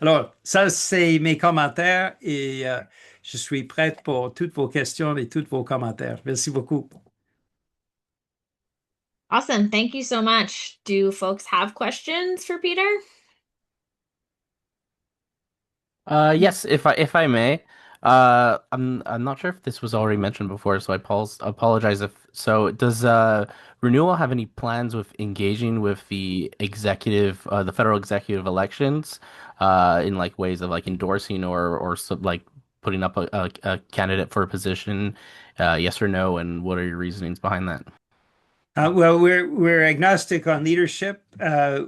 Alors, ça, c'est mes commentaires et je suis prête pour toutes vos questions et tous vos commentaires. Merci beaucoup. Awesome. Thank you so much. Do folks have questions for Peter? Yes, if I may. I'm not sure if this was already mentioned before, so I apologize if so. Does Renewal have any plans with engaging with the the federal executive elections, in like ways of like endorsing or like putting up a candidate for a position, yes or no, and what are your reasonings behind that? Well, we're agnostic on leadership.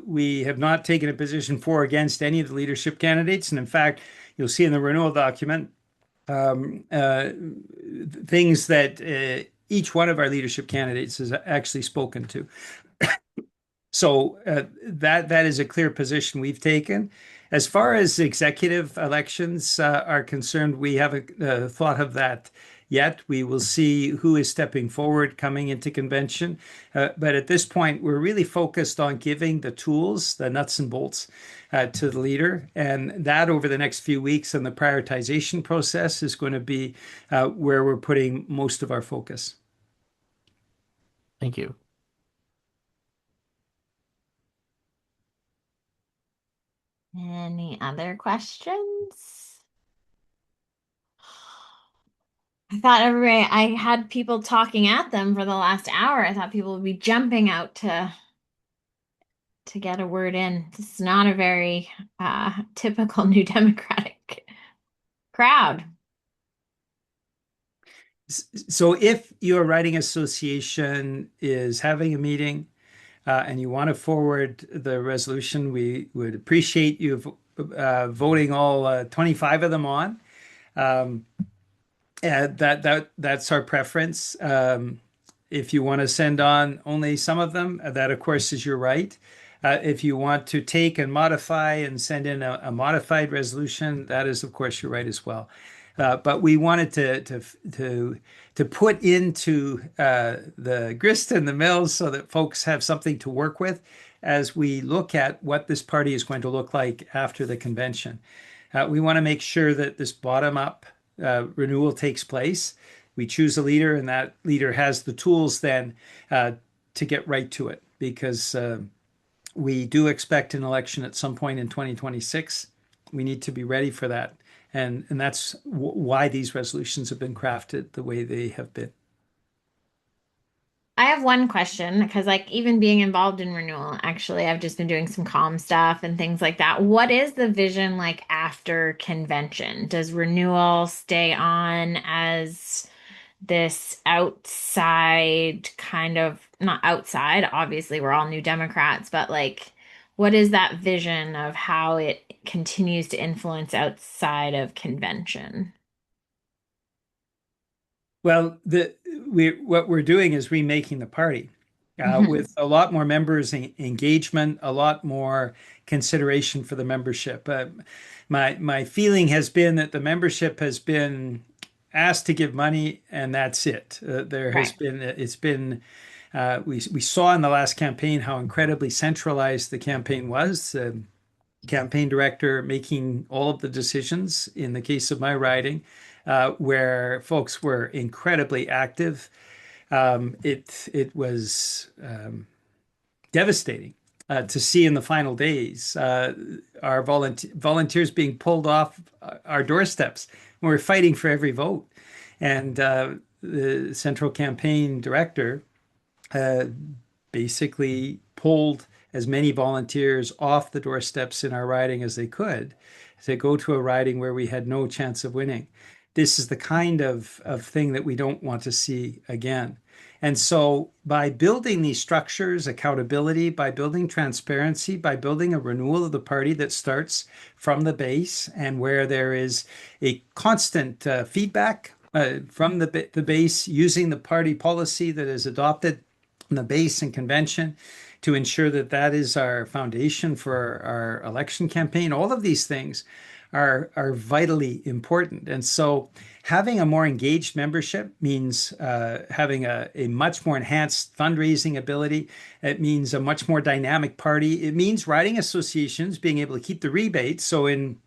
We have not taken a position for or against any of the leadership candidates, and in fact, you'll see in the renewal document things that each one of our leadership candidates has actually spoken to. So that is a clear position we've taken. As far as executive elections are concerned, we haven't thought of that yet. We will see who is stepping forward coming into convention. But at this point, we're really focused on giving the tools, the nuts and bolts, to the leader. And that over the next few weeks and the prioritization process is going to be where we're putting most of our focus. Thank you. Any other questions? I thought everybody, I had people talking at them for the last hour. I thought people would be jumping out to get a word in. This is not a very typical New Democratic crowd. So if your writing association is having a meeting and you want to forward the resolution, we would appreciate you voting all 25 of them on. Um, that's our preference. If you want to send on only some of them, that of course is your right. If you want to take and modify and send in a modified resolution, that is of course your right as well. But we wanted to put into the grist in the mills so that folks have something to work with as we look at what this party is going to look like after the convention. We want to make sure that this bottom up renewal takes place. We choose a leader, and that leader has the tools then to get right to it, because we do expect an election at some point in 2026. We need to be ready for that. And that's why these resolutions have been crafted the way they have been. I have one question because, like, even being involved in renewal, actually, I've just been doing some comm stuff and things like that. What is the vision like after convention? Does renewal stay on as this outside kind of, not outside, obviously, we're all New Democrats, but like, what is that vision of how it continues to influence outside of convention? Well, what we're doing is remaking the party with a lot more members engagement, a lot more consideration for the membership. My feeling has been that the membership has been asked to give money, and that's it. There has Right. been it's been we saw in the last campaign how incredibly centralized the campaign was. Campaign director making all of the decisions in the case of my riding, where folks were incredibly active. It was devastating to see in the final days our volunteers being pulled off our doorsteps. We were fighting for every vote, and the central campaign director uh, basically pulled as many volunteers off the doorsteps in our riding as they could to go to a riding where we had no chance of winning. This is the kind of thing that we don't want to see again. And so, by building these structures, accountability, by building transparency, by building a renewal of the party that starts from the base and where there is a constant feedback from the base, using the party policy that is adopted the base and convention to ensure that that is our foundation for our election campaign. All of these things are vitally important. And so having a more engaged membership means having a much more enhanced fundraising ability. It means a much more dynamic party. It means riding associations being able to keep the rebates. So in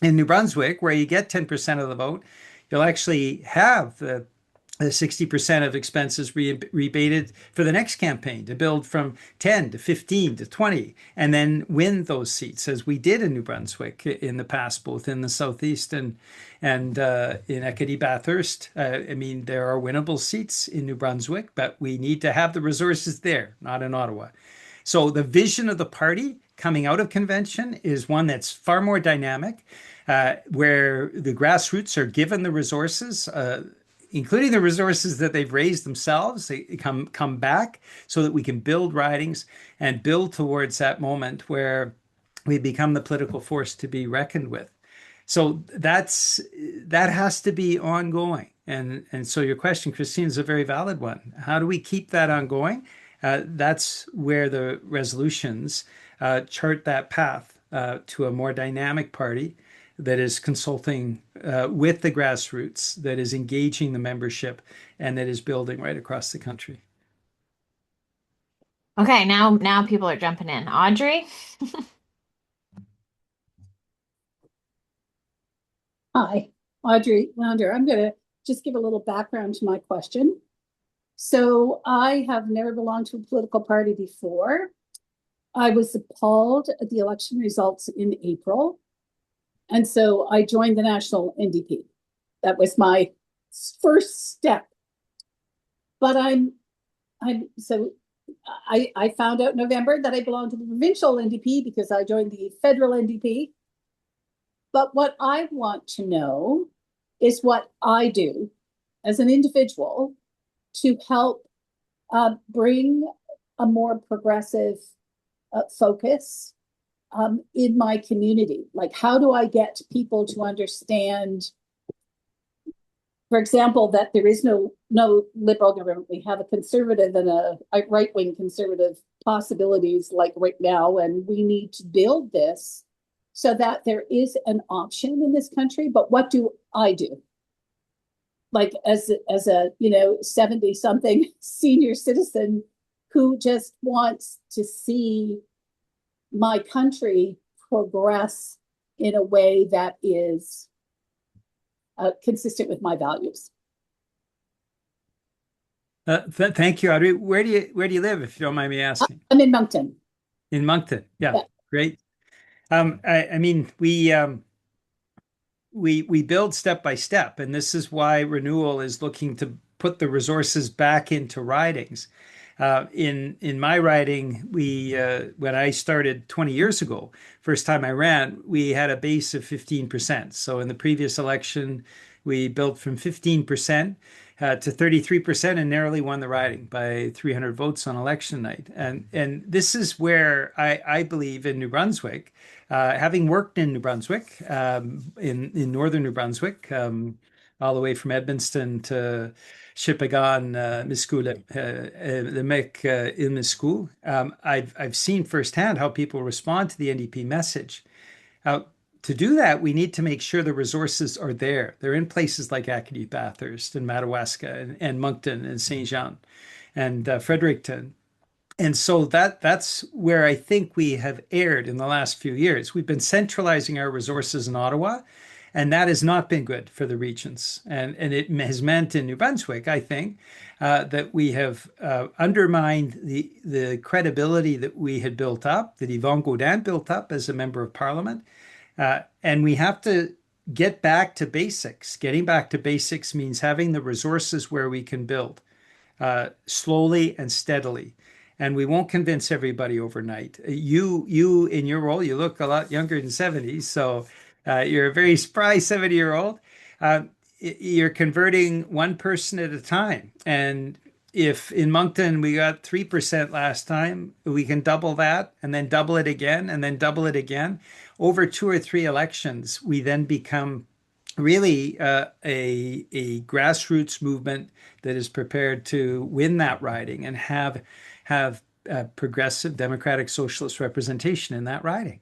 New Brunswick, where you get 10% of the vote, you'll actually have the 60% of expenses rebated for the next campaign to build from 10 to 15 to 20 and then win those seats, as we did in New Brunswick in the past, both in the southeast and in Ekity Bathurst. I mean, there are winnable seats in New Brunswick, but we need to have the resources there, not in Ottawa. So the vision of the party coming out of convention is one that's far more dynamic, where the grassroots are given the resources, including the resources that they've raised themselves, they come back so that we can build ridings and build towards that moment where we become the political force to be reckoned with. So that has to be ongoing. And so your question, Christine, is a very valid one. How do we keep that ongoing? That's where the resolutions chart that path to a more dynamic party that is consulting with the grassroots, that is engaging the membership, and that is building right across the country. Okay, now people are jumping in. Audrey? Hi, Audrey Launder. I'm going to just give a little background to my question. So I have never belonged to a political party before. I was appalled at the election results in April. And so I joined the National NDP. That was my first step. But I found out in November that I belong to the provincial NDP because I joined the federal NDP. But what I want to know is what I do as an individual to help bring a more progressive focus in my community. Like, how do I get people to understand, for example, that there is no liberal government? We have a conservative and a right-wing conservative possibilities like right now, and we need to build this so that there is an option in this country. But what do I do? Like as a 70-something senior citizen who just wants to see my country progress in a way that is consistent with my values. Thank you, Audrey. Where do you live, if you don't mind me asking? I'm in Moncton. In Moncton, yeah. Great. I mean, we build step by step, and this is why Renewal is looking to put the resources back into ridings. In my riding, when I started 20 years ago, first time I ran, we had a base of 15%. So in the previous election, we built from 15% to 33% and narrowly won the riding by 300 votes on election night. And this is where I believe in New Brunswick, having worked in New Brunswick, in northern New Brunswick, all the way from Edmundston to Shippagan, Miscula, the Mick in the school. I've seen firsthand how people respond to the NDP message. To do that, we need to make sure the resources are there. They're in places like Acadie, Bathurst, and Madawaska, and Moncton, and Saint Jean, and Fredericton. And so that's where I think we have erred in the last few years. We've been centralizing our resources in Ottawa, and that has not been good for the regions. And it has meant in New Brunswick, I think, that we have undermined the credibility that we had built up, that Yvonne Gaudin built up as a member of Parliament. And we have to get back to basics. Getting back to basics means having the resources where we can build slowly and steadily. And we won't convince everybody overnight. You in your role, you look a lot younger than 70, so you're a very spry 70-year-old. You're converting one person at a time. And if in Moncton we got 3% last time, we can double that and then double it again and then double it again. Over 2 or 3 elections, we then become really a grassroots movement that is prepared to win that riding and have progressive democratic socialist representation in that riding.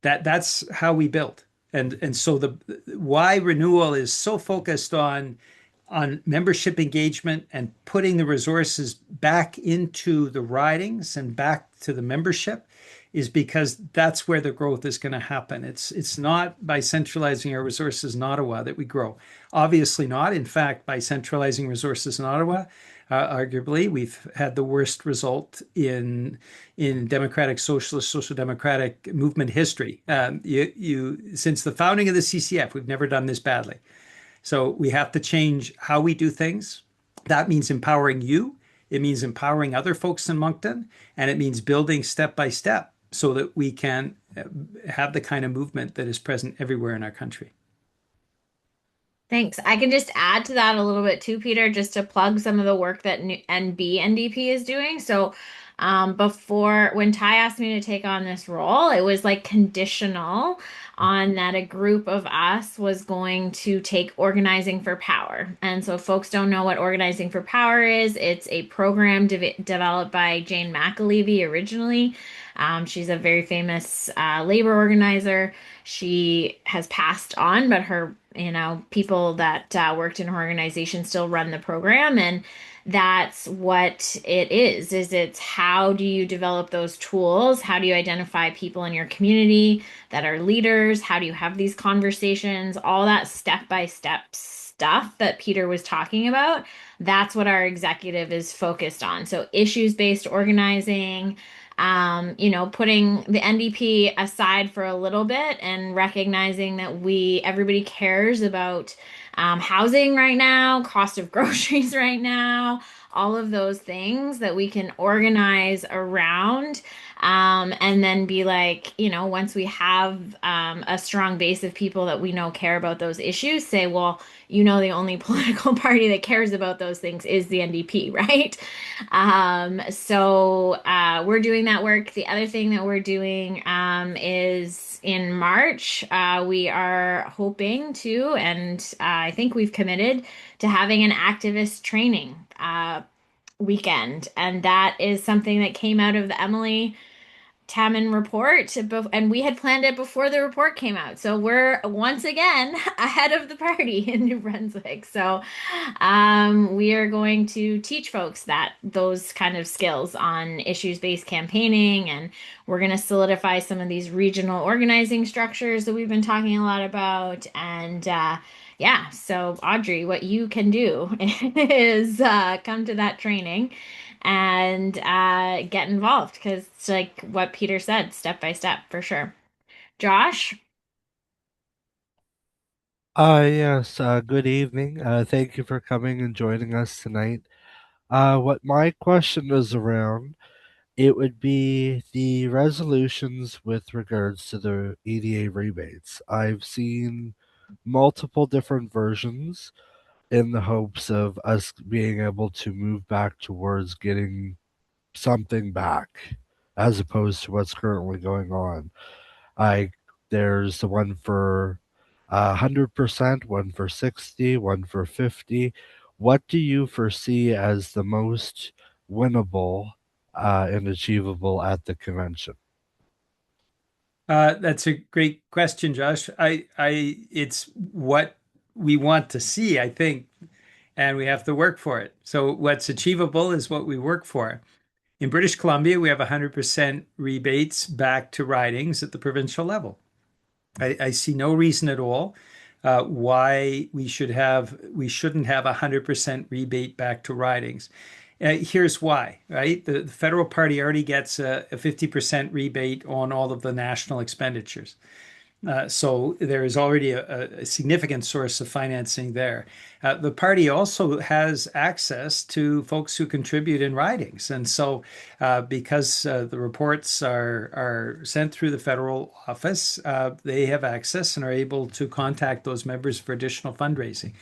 That's how we build. And so why Renewal is so focused on membership engagement and putting the resources back into the ridings and back to the membership is because that's where the growth is going to happen. It's not by centralizing our resources in Ottawa that we grow. Obviously not. In fact, by centralizing resources in Ottawa, arguably, we've had the worst result in democratic socialist, social democratic movement history. Since the founding of the CCF, we've never done this badly. So we have to change how we do things. That means empowering you. It means empowering other folks in Moncton, and it means building step by step so that we can have the kind of movement that is present everywhere in our country. Thanks. I can just add to that a little bit too, Peter, just to plug some of the work that NDP is doing. So before, when Ty asked me to take on this role, it was like conditional on that a group of us was going to take Organizing for Power. And so folks don't know what Organizing for Power is. It's a program developed by Jane McAlevey originally. She's a very famous labor organizer. She has passed on, but her, people that worked in her organization still run the program. And that's what it is it's how do you develop those tools? How do you identify people in your community that are leaders? How do you have these conversations? All that step-by-step stuff that Peter was talking about, that's what our executive is focused on. So issues-based organizing, putting the NDP aside for a little bit and recognizing that everybody cares about housing right now, cost of groceries right now, all of those things that we can organize around. And then be like, once we have a strong base of people that we know care about those issues, say, well, the only political party that cares about those things is the NDP, right? So we're doing that work. The other thing that we're doing is in March, we are hoping to, and I think we've committed to having an activist training weekend. And that is something that came out of the Emily Taman report, and we had planned it before the report came out. So we're once again ahead of the party in New Brunswick. So we are going to teach folks those kind of skills on issues-based campaigning, and we're going to solidify some of these regional organizing structures that we've been talking a lot about. And yeah, so Audrey, what you can do is come to that training and get involved because it's like what Peter said, step by step for sure. Josh? Yes, good evening. Thank you for coming and joining us tonight. What my question is around, it would be the resolutions with regards to the EDA rebates. I've seen multiple different versions in the hopes of us being able to move back towards getting something back as opposed to what's currently going on. I There's the one for 100%, one for 60, one for 50. What do you foresee as the most winnable and achievable at the convention? That's a great question, Josh. It's what we want to see, I think, and we have to work for it. So what's achievable is what we work for. In British Columbia, we have 100% rebates back to ridings at the provincial level. I see no reason at all why we shouldn't have 100% rebate back to ridings. Here's why, right? The federal party already gets a 50% rebate on all of the national expenditures. So there is already a significant source of financing there. The party also has access to folks who contribute in ridings. And so because the reports are sent through the federal office, they have access and are able to contact those members for additional fundraising.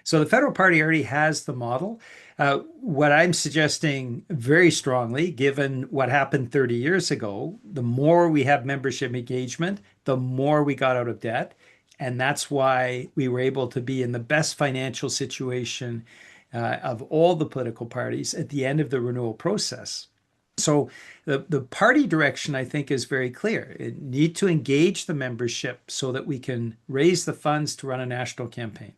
So the federal party already has the model. What I'm suggesting very strongly, given what happened 30 years ago, the more we have membership engagement, the more we got out of debt. And that's why we were able to be in the best financial situation of all the political parties at the end of the renewal process. So the party direction, I think, is very clear. It need to engage the membership so that we can raise the funds to run a national campaign.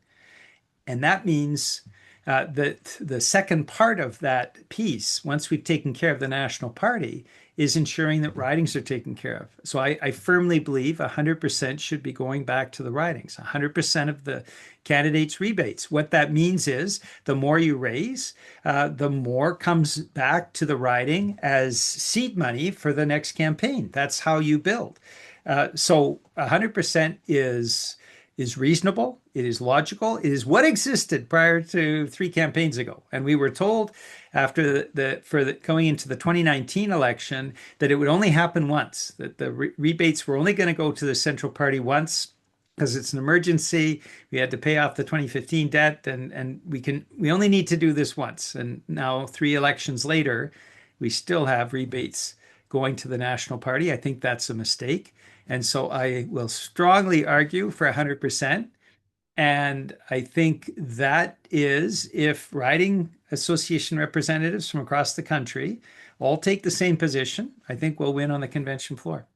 And that means that the second part of that piece, once we've taken care of the national party, is ensuring that ridings are taken care of. So I firmly believe 100% should be going back to the ridings, 100% of the candidates' rebates. What that means is the more you raise, the more comes back to the riding as seed money for the next campaign. That's how you build. So 100% is reasonable. It is logical. It is what existed prior to 3 campaigns ago. And we were told after going into the 2019 election that it would only happen once, that the rebates were only going to go to the central party once because it's an emergency. We had to pay off the 2015 debt and we only need to do this once. And now 3 elections later, we still have rebates going to the national party. I think that's a mistake. And so I will strongly argue for 100%. And I think that is if riding association representatives from across the country all take the same position, I think we'll win on the convention floor.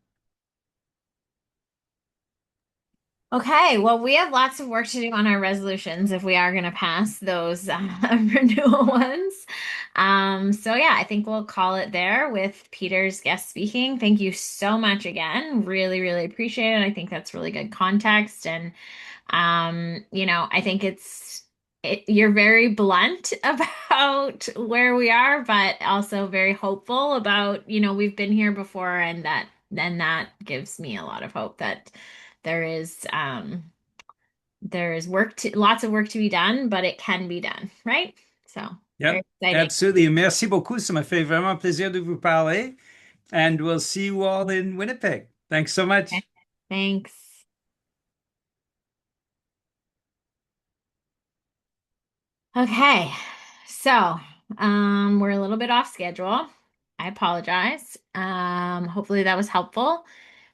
Okay, well, we have lots of work to do on our resolutions if we are going to pass those renewal ones. So yeah, I think we'll call it there with Peter's guest speaking. Thank you so much again. Really, really appreciate it. I think that's really good context. And I think it's you're very blunt about where we are, but also very hopeful about, we've been here before, and that gives me a lot of hope that there is lots of work to be done, but it can be done, right? So very Yep, exciting. absolutely. Merci beaucoup. Ça m'a fait vraiment plaisir de vous parler. And we'll see you all in Winnipeg. Thanks so Okay. much. Thanks. Okay, so we're a little bit off schedule. I apologize. Hopefully that was helpful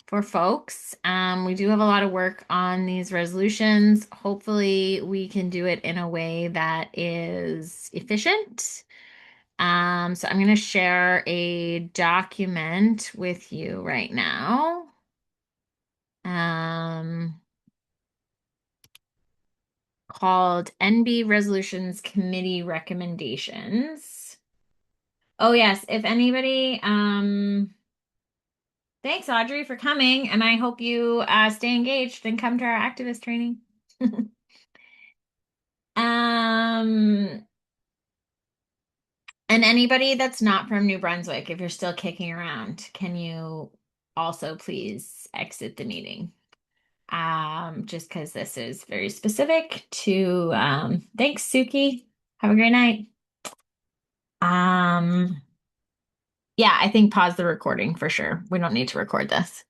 for folks. We do have a lot of work on these resolutions. Hopefully we can do it in a way that is efficient. So I'm going to share a document with you right now. Called NB Resolutions Committee Recommendations. Oh yes, if anybody, thanks Audrey for coming, and I hope you stay engaged and come to our activist training. Um, and anybody that's not from New Brunswick, if you're still kicking around, can you also please exit the meeting? Just because this is very specific to, thanks, Suki. Have a great night. Yeah, I think pause the recording for sure. We don't need to record this.